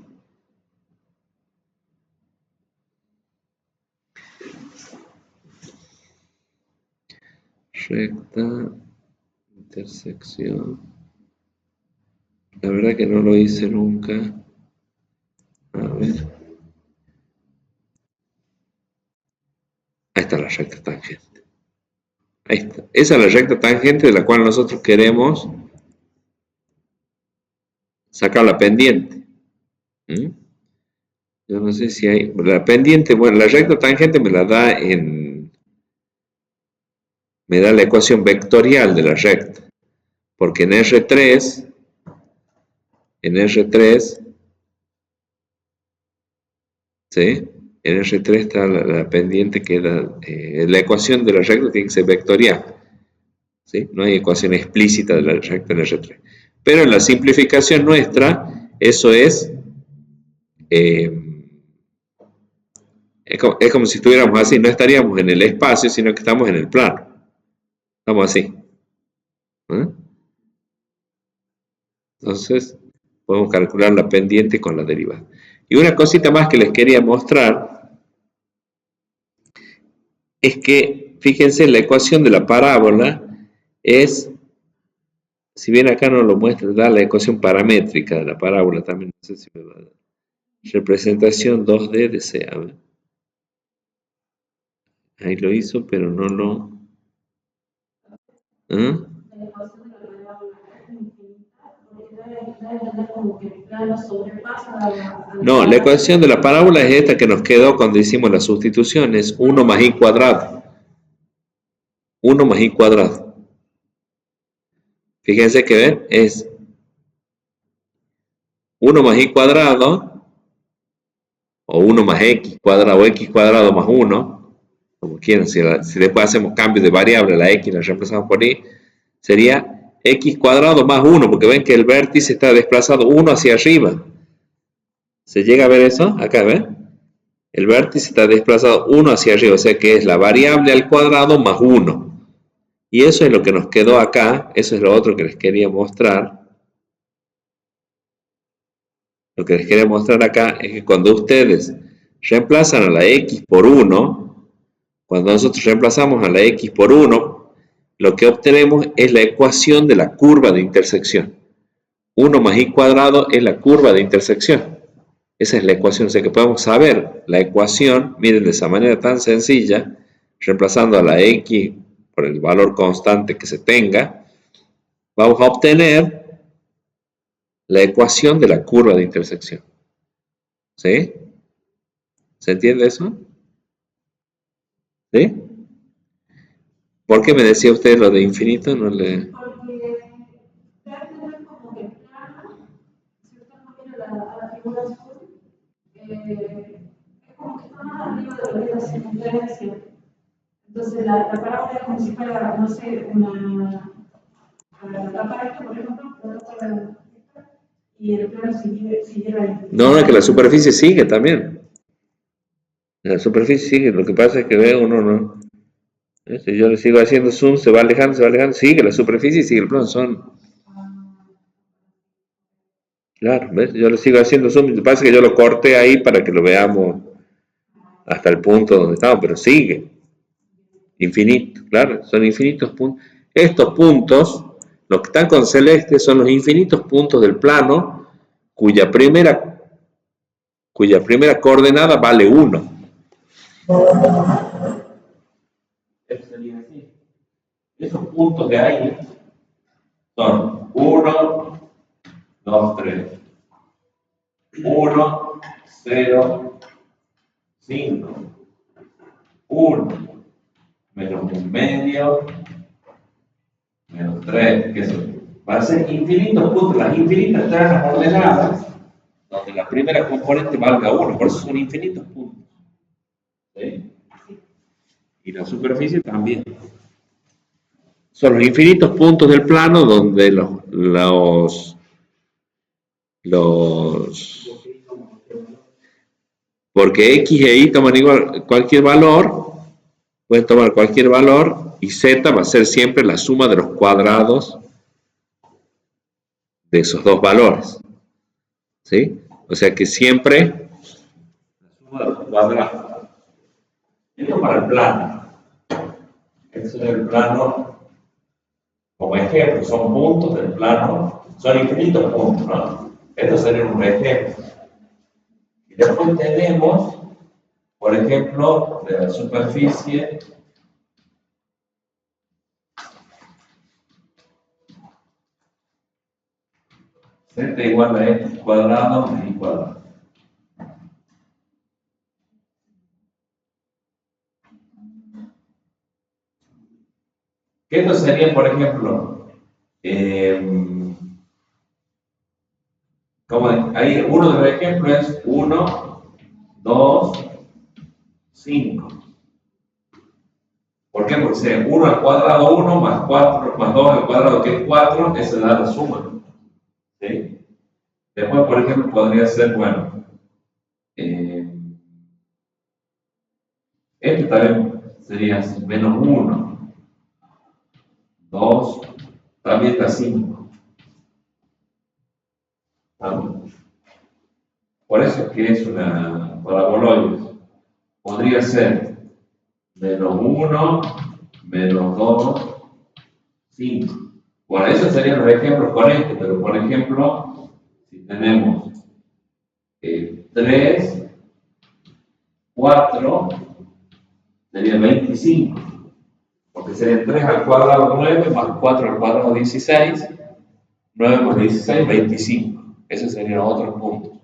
Recta, intersección. La verdad que no lo hice nunca. A ver. Ahí está la recta tangente. Ahí está. Esa es la recta tangente de la cual nosotros queremos sacar la pendiente. Yo no sé si hay. La pendiente, bueno, la recta tangente me la da me da la ecuación vectorial de la recta. Porque en R3, ¿sí? En R3 está la pendiente que da, la ecuación de la recta tiene que ser vectorial. ¿Sí? No hay ecuación explícita de la recta en R3. Pero en la simplificación nuestra, eso es como si estuviéramos así, no estaríamos en el espacio, sino que estamos en el plano. Estamos así. Entonces, podemos calcular la pendiente con la derivada. Y una cosita más que les quería mostrar es que, fíjense, la ecuación de la parábola es, si bien acá no lo muestra, da la ecuación paramétrica de la parábola también, no sé si me va a dar. Representación 2D de C. A ver. Ahí lo hizo, pero no lo... ¿Ah? No, la ecuación de la parábola es esta que nos quedó cuando hicimos las sustituciones. 1 más i cuadrado. 1 más i cuadrado. Fíjense que ven, es 1 más i cuadrado, o 1 más x cuadrado, o x cuadrado más 1, como quieran. Si después hacemos cambio de variable, la x la reemplazamos por y, sería x cuadrado más 1, porque ven que el vértice está desplazado 1 hacia arriba. ¿Se llega a ver eso? Acá, ¿ven? El vértice está desplazado 1 hacia arriba, o sea que es la variable al cuadrado más 1. Y eso es lo que nos quedó acá, eso es lo otro que les quería mostrar. Lo que les quería mostrar acá es que cuando ustedes reemplazan a la x por 1, cuando nosotros reemplazamos a la x por 1, lo que obtenemos es la ecuación de la curva de intersección. 1 más i cuadrado es la curva de intersección. Esa es la ecuación, o sea que podemos saber la ecuación, miren, de esa manera tan sencilla, reemplazando a la x por el valor constante que se tenga, vamos a obtener la ecuación de la curva de intersección. ¿Sí? ¿Se entiende eso? ¿Sí? ¿Por qué me decía usted lo de infinito? No le... Entonces, la parábola es como si fuera, no sé, la tapa esta, por ejemplo, y el plano siguiera ahí. No, no, es que la superficie sigue también. La superficie sigue, lo que pasa es que ve uno, no. Si yo le sigo haciendo zoom, se va alejando, sigue la superficie y sigue el plano. Son. Claro, ¿ves? Yo le sigo haciendo zoom, lo que pasa es que yo lo corté ahí para que lo veamos hasta el punto donde estamos, pero sigue. Infinito, claro, son infinitos puntos. Estos puntos, los que están con celeste, son los infinitos puntos del plano cuya primera coordenada vale 1. Esto sería así. Esos puntos de ahí son 1, 2, 3. 1, 0, 5. 1, menos 1/2, menos 3, que eso va a ser infinitos puntos, las infinitas ternas ordenadas, donde la primera componente valga 1, por eso son infinitos puntos. ¿Sí? Y la superficie también. Son los infinitos puntos del plano donde porque x e y toman igual cualquier valor, pueden tomar cualquier valor, y z va a ser siempre la suma de los cuadrados de esos dos valores. ¿Sí? O sea que siempre la suma de los cuadrados. Esto para el plano. Este es el plano, como ejemplo, son puntos del plano, son infinitos puntos, ¿no? Estos serían un ejemplo. Y después tenemos, por ejemplo, de la superficie z igual a x cuadrado más y cuadrado. Que esto sería, por ejemplo, como ahí uno de los ejemplos es 1, 2, 5. ¿Por qué? Porque si 1 al cuadrado 1 más 4 más 2 al cuadrado que es 4, esa da la suma. ¿Sí? Después, por ejemplo, podría ser, bueno, este también sería menos 1, 2, también está 5. ¿Vamos? Por eso es que es una paraboloide. Podría ser menos 1, menos 2, 5. Bueno, esos serían los ejemplos con este, pero por ejemplo, si tenemos 3, 4, sería 25. Porque sería 3 al cuadrado 9 más 4 al cuadrado 16. 9 más 16, 25. Ese sería otro punto.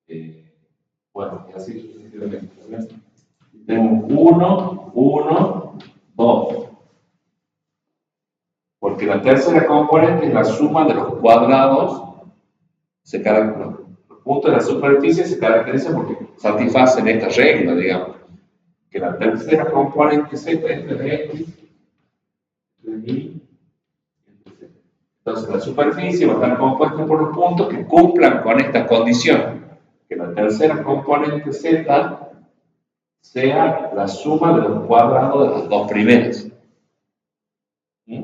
¿Sí? Bueno, y así sucesivamente. Tenemos 1, 1, 2. Porque la tercera componente es la suma de los cuadrados. Los puntos de la superficie se caracterizan porque satisfacen esta regla, digamos. Que la tercera componente z es de x, de y. Entonces la superficie va a estar compuesta por los puntos que cumplan con esta condición. Que la tercera componente z sea la suma de los cuadrados de las dos primeras. ¿Mm?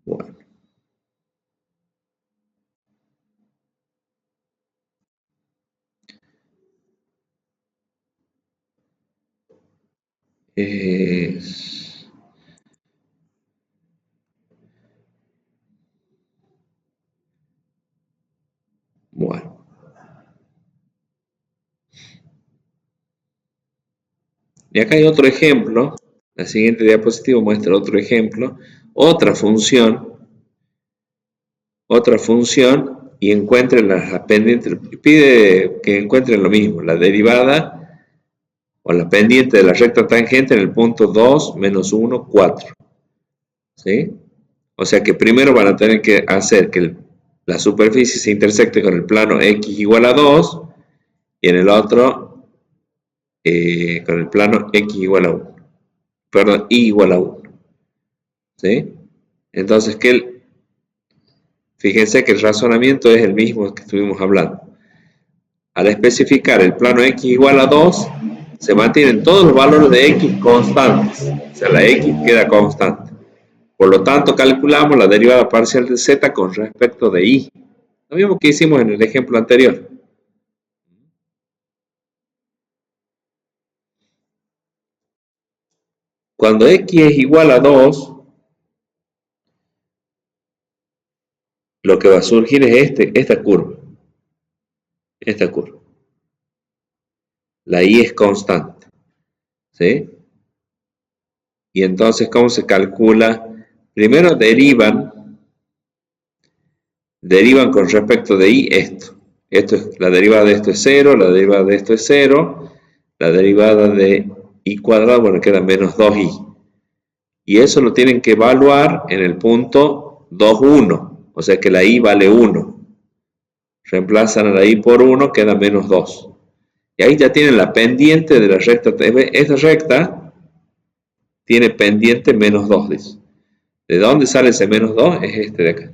Bueno. Bueno. Y acá hay otro ejemplo. La siguiente diapositiva muestra otro ejemplo. Otra función y encuentren las pendientes. Pide que encuentren lo mismo, la derivada o la pendiente de la recta tangente en el punto 2, menos 1, 4. ¿Sí? O sea que primero van a tener que hacer que la superficie se intersecte con el plano x igual a 2 y en el otro con el plano x igual a 1. Perdón, y igual a 1. ¿Sí? Entonces, fíjense que el razonamiento es el mismo que estuvimos hablando. Al especificar el plano x igual a 2, se mantienen todos los valores de x constantes. O sea, la x queda constante. Por lo tanto, calculamos la derivada parcial de z con respecto de y. Lo mismo que hicimos en el ejemplo anterior. Cuando x es igual a 2, lo que va a surgir es esta curva. Esta curva. La y es constante. ¿Sí? Y entonces, ¿cómo se calcula? Primero derivan con respecto de y esto. La derivada de esto es 0, la derivada de esto es 0, la derivada de y cuadrado, bueno, queda menos 2y. Y eso lo tienen que evaluar en el punto 2, 1. O sea que la y vale 1. Reemplazan a la y por 1, queda menos 2. Y ahí ya tienen la pendiente de la recta. Esta recta tiene pendiente menos 2, dice. ¿De dónde sale ese menos 2? Es este de acá.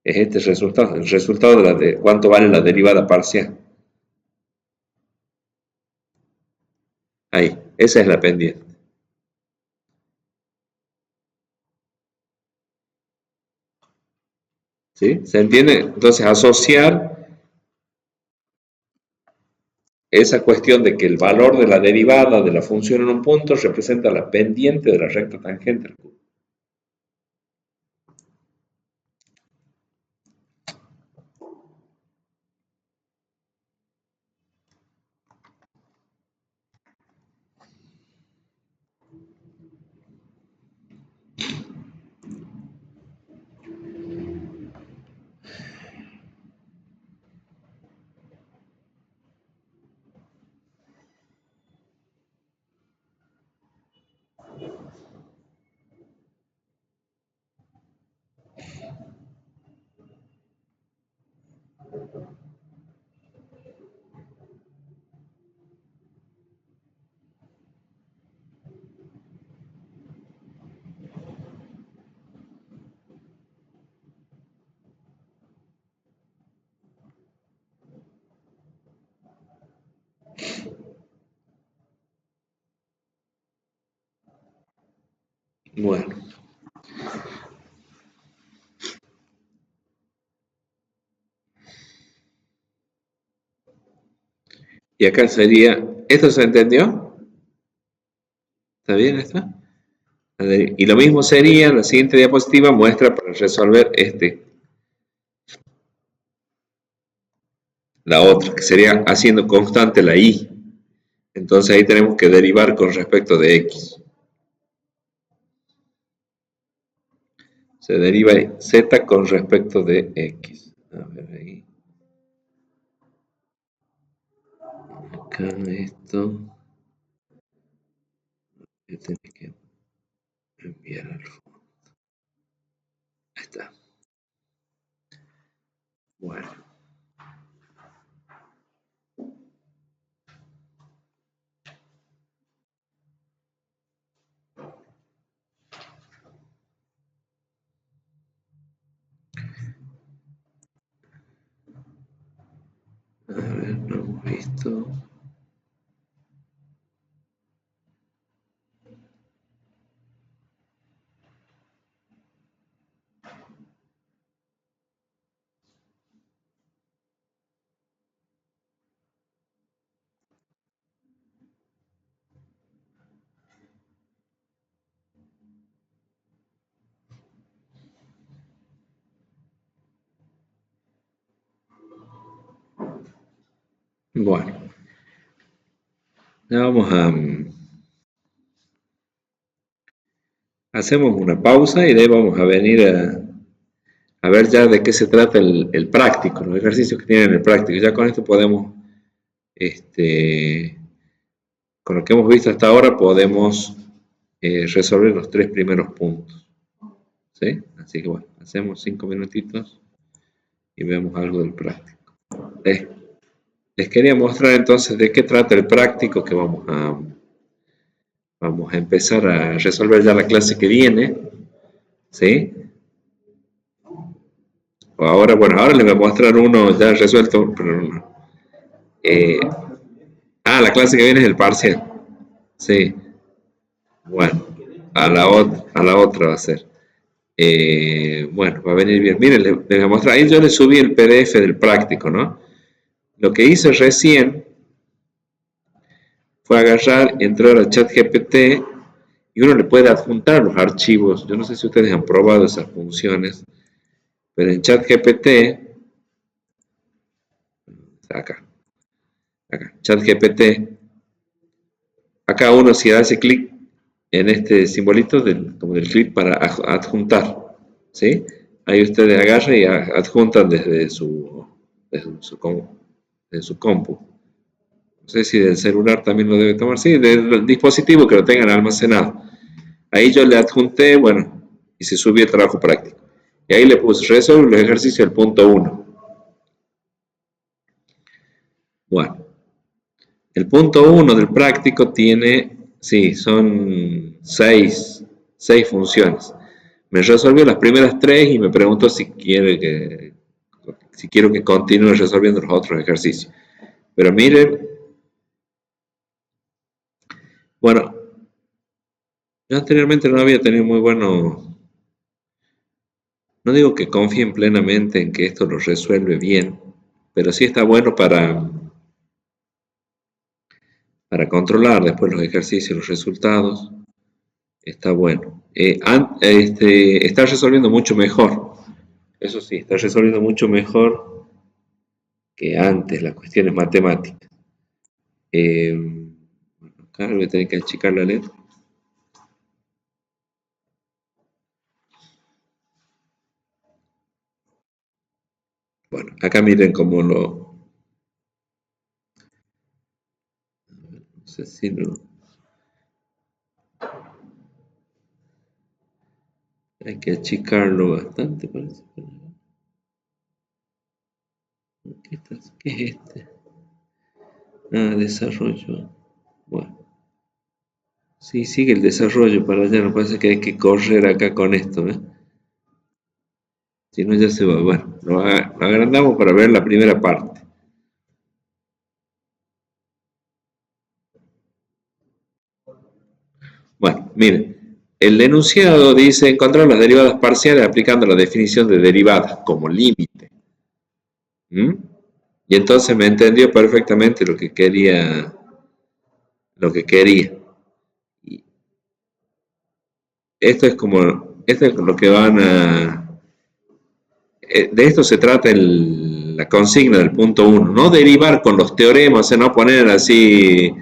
Es este el resultado de cuánto vale la derivada parcial. Ahí, esa es la pendiente. ¿Sí? ¿Se entiende? Entonces, asociar esa cuestión de que el valor de la derivada de la función en un punto representa la pendiente de la recta tangente al curvo. Bueno. Y acá sería, ¿esto se entendió? ¿Está bien esto? Y lo mismo sería, la siguiente diapositiva muestra para resolver la otra, que sería haciendo constante la y. Entonces ahí tenemos que derivar con respecto de x. Se deriva z con respecto de x. A ver ahí. Acá esto. Voy a tener que enviar al fondo. Ahí está. Bueno. A ver, no hemos visto. Bueno, ya vamos a... hacemos una pausa y de ahí vamos a venir a ver ya de qué se trata el práctico, los ejercicios que tienen el práctico. Ya con esto podemos, con lo que hemos visto hasta ahora, podemos resolver los 3 primeros puntos. ¿Sí? Así que bueno, hacemos 5 minutitos y vemos algo del práctico. Les quería mostrar entonces de qué trata el práctico que vamos a empezar a resolver ya la clase que viene. ¿Sí? Ahora, bueno, ahora les voy a mostrar uno ya resuelto, pero no. La clase que viene es el parcial. Sí. Bueno, a la otra va a ser. Bueno, va a venir bien. Miren, les voy a mostrar. Ahí yo les subí el PDF del práctico, ¿no? Lo que hice recién fue agarrar, entrar a ChatGPT y uno le puede adjuntar los archivos. Yo no sé si ustedes han probado esas funciones, pero en ChatGPT, acá, ChatGPT, acá uno si hace clic en este simbolito como del clic para adjuntar, ¿sí? Ahí ustedes agarran y adjuntan desde su compu. No sé si del celular también lo debe tomar, sí, del dispositivo que lo tengan almacenado. Ahí yo le adjunté, bueno, y se subió el trabajo práctico. Y ahí le puse resolver los ejercicios del punto 1. Bueno, el punto 1 del práctico tiene, sí, son 6 funciones. Me resolvió las primeras 3 y me preguntó si quiero que continúe resolviendo los otros ejercicios. Pero miren, bueno, yo anteriormente no había tenido muy bueno, no digo que confíen plenamente en que esto lo resuelve bien, pero sí está bueno para controlar después los ejercicios, los resultados. Está bueno. Está resolviendo mucho mejor. Eso sí, está resolviendo mucho mejor que antes las cuestiones matemáticas. Acá voy a tener que achicar la letra. Bueno, acá miren cómo lo... No sé si lo... Hay que achicarlo bastante, parece. ¿Qué es este? Desarrollo. Bueno. Sí, sigue el desarrollo para allá. No parece que hay que correr acá con esto, ¿eh? Si no, ya se va. Bueno, lo agrandamos para ver la primera parte. Bueno, miren, el enunciado dice encontrar las derivadas parciales aplicando la definición de derivadas como límite. Y entonces me entendió perfectamente lo que quería. esto es lo que van a... de esto se trata la consigna del punto 1, no derivar con los teoremas, o sea, no poner así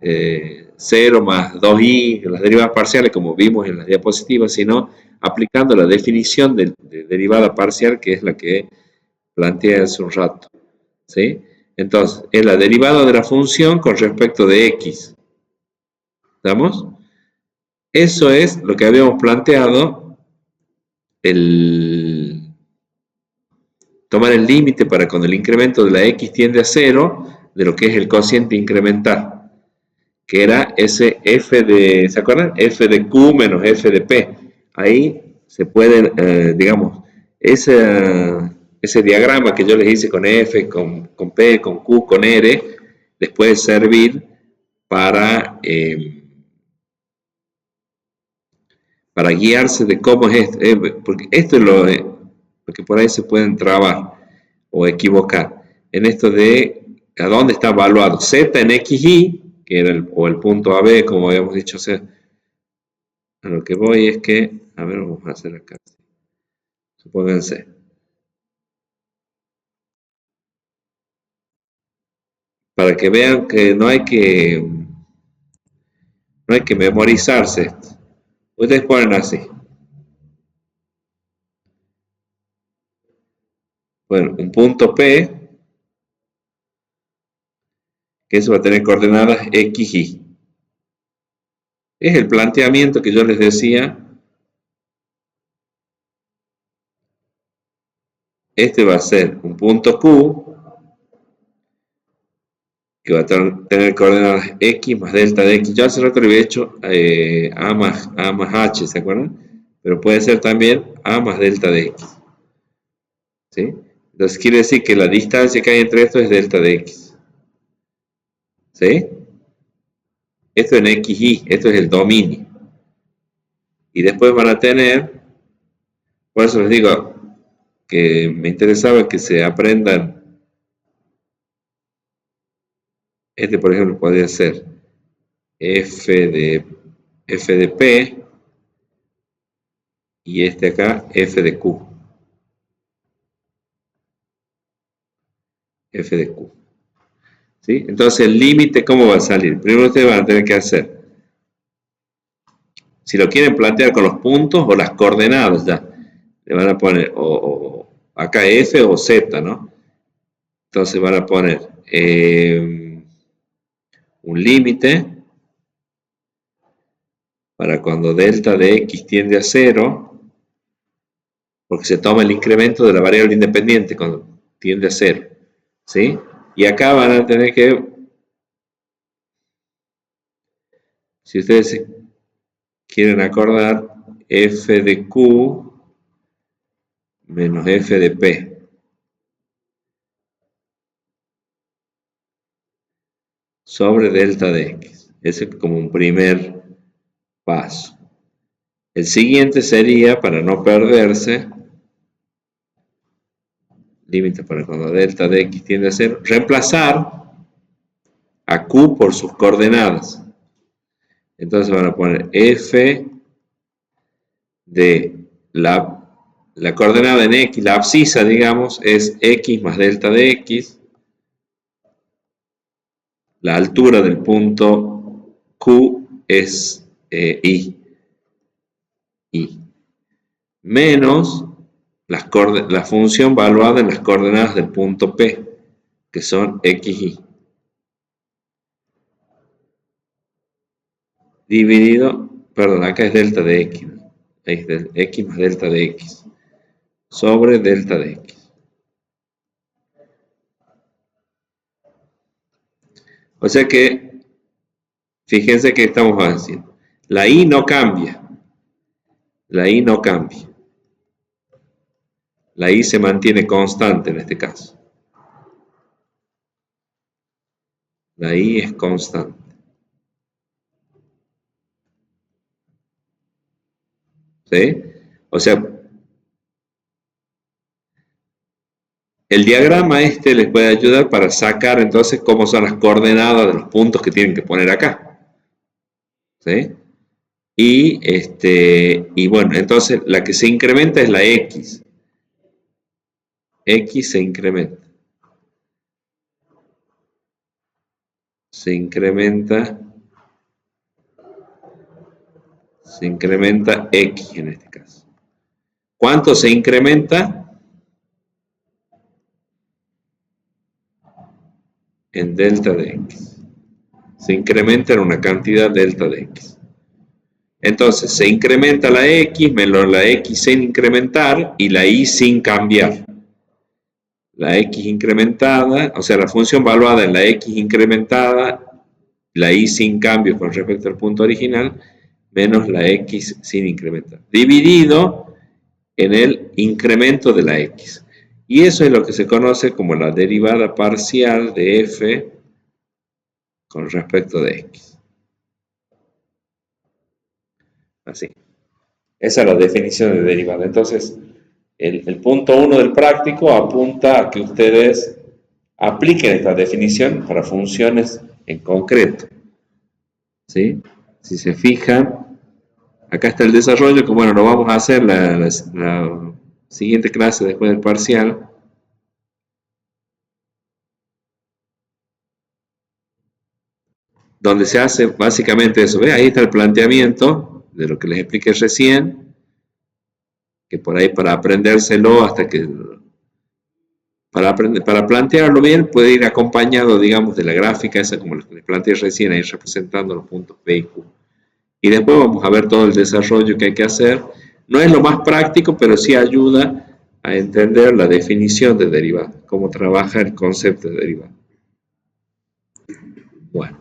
0 más 2i, las derivadas parciales como vimos en las diapositivas, sino aplicando la definición de derivada parcial, que es la que planteé hace un rato, ¿sí? Entonces, es la derivada de la función con respecto de x. ¿Estamos? Eso es lo que habíamos planteado, tomar el límite para cuando el incremento de la x tiende a 0, de lo que es el cociente incremental, que era ese f de, ¿se acuerdan? F de q menos f de p. Ahí se pueden, digamos, ese diagrama que yo les hice con f, con p, con q, con r, les puede servir para guiarse de cómo es esto, porque esto es lo que por ahí se pueden trabar o equivocar, en esto de a dónde está evaluado z en xy, que era o el punto AB, como habíamos dicho. O sea, a lo que voy es que, a ver, vamos a hacer acá, supónganse, para que vean que no hay que memorizarse esto. Ustedes ponen así. Bueno, un punto P, que eso va a tener coordenadas x, y. Es el planteamiento que yo les decía. Este va a ser un punto Q, que va a tener coordenadas x más delta de x. Yo hace rato le había hecho a más h, ¿se acuerdan? Pero puede ser también a más delta de x. ¿Sí? Entonces quiere decir que la distancia que hay entre estos es delta de x. ¿Sí? Esto en xy, esto es el dominio. Y después van a tener, por eso les digo que me interesaba que se aprendan. Este, por ejemplo, podría ser f de p y este acá f de q. F de q. ¿Sí? Entonces el límite, ¿cómo va a salir? Primero ustedes van a tener que hacer, si lo quieren plantear con los puntos o las coordenadas, ya le van a poner acá f o z, ¿no? Entonces van a poner un límite para cuando delta de x tiende a 0, porque se toma el incremento de la variable independiente cuando tiende a 0, ¿sí? Y acá van a tener que, si ustedes quieren acordar, f de q menos f de p. Sobre delta de x. Ese es como un primer paso. El siguiente sería, para no perderse, límite para cuando delta de x tiende a 0, reemplazar a q por sus coordenadas. Entonces van a poner f de la coordenada en x, la abscisa, digamos, es x más delta de x. La altura del punto q es y. Menos la función valuada en las coordenadas del punto P, que son x, y. Dividido, perdón, acá es delta de x, ¿no? Es x más delta de x, sobre delta de x. O sea que, fíjense que estamos haciendo. La y no cambia. La y no cambia. La y se mantiene constante en este caso. La y es constante. ¿Sí? O sea, el diagrama este les puede ayudar para sacar entonces cómo son las coordenadas de los puntos que tienen que poner acá. ¿Sí? Y bueno, entonces la que se incrementa es la X. X se incrementa. Se incrementa X en este caso. ¿Cuánto se incrementa? En delta de X. Se incrementa en una cantidad delta de X. Entonces se incrementa la X menos la X sin incrementar y la Y sin cambiar. La X incrementada, o sea, la función valuada en la X incrementada, la Y sin cambio con respecto al punto original, menos la X sin incrementar, dividido en el incremento de la X. Y eso es lo que se conoce como la derivada parcial de f con respecto de x. Así. Esa es la definición de derivada. Entonces, el punto 1 del práctico apunta a que ustedes apliquen esta definición para funciones en concreto. ¿Sí? Si se fijan, acá está el desarrollo, que bueno, lo vamos a hacer la siguiente clase después del parcial. Donde se hace básicamente eso. ¿Ve? Ahí está el planteamiento de lo que les expliqué recién, que por ahí para aprendérselo hasta que para plantearlo bien puede ir acompañado, digamos, de la gráfica esa como les planteé recién, ahí representando los puntos P y Q. Y después vamos a ver todo el desarrollo que hay que hacer. No es lo más práctico, pero sí ayuda a entender la definición de derivada, cómo trabaja el concepto de derivada. Bueno.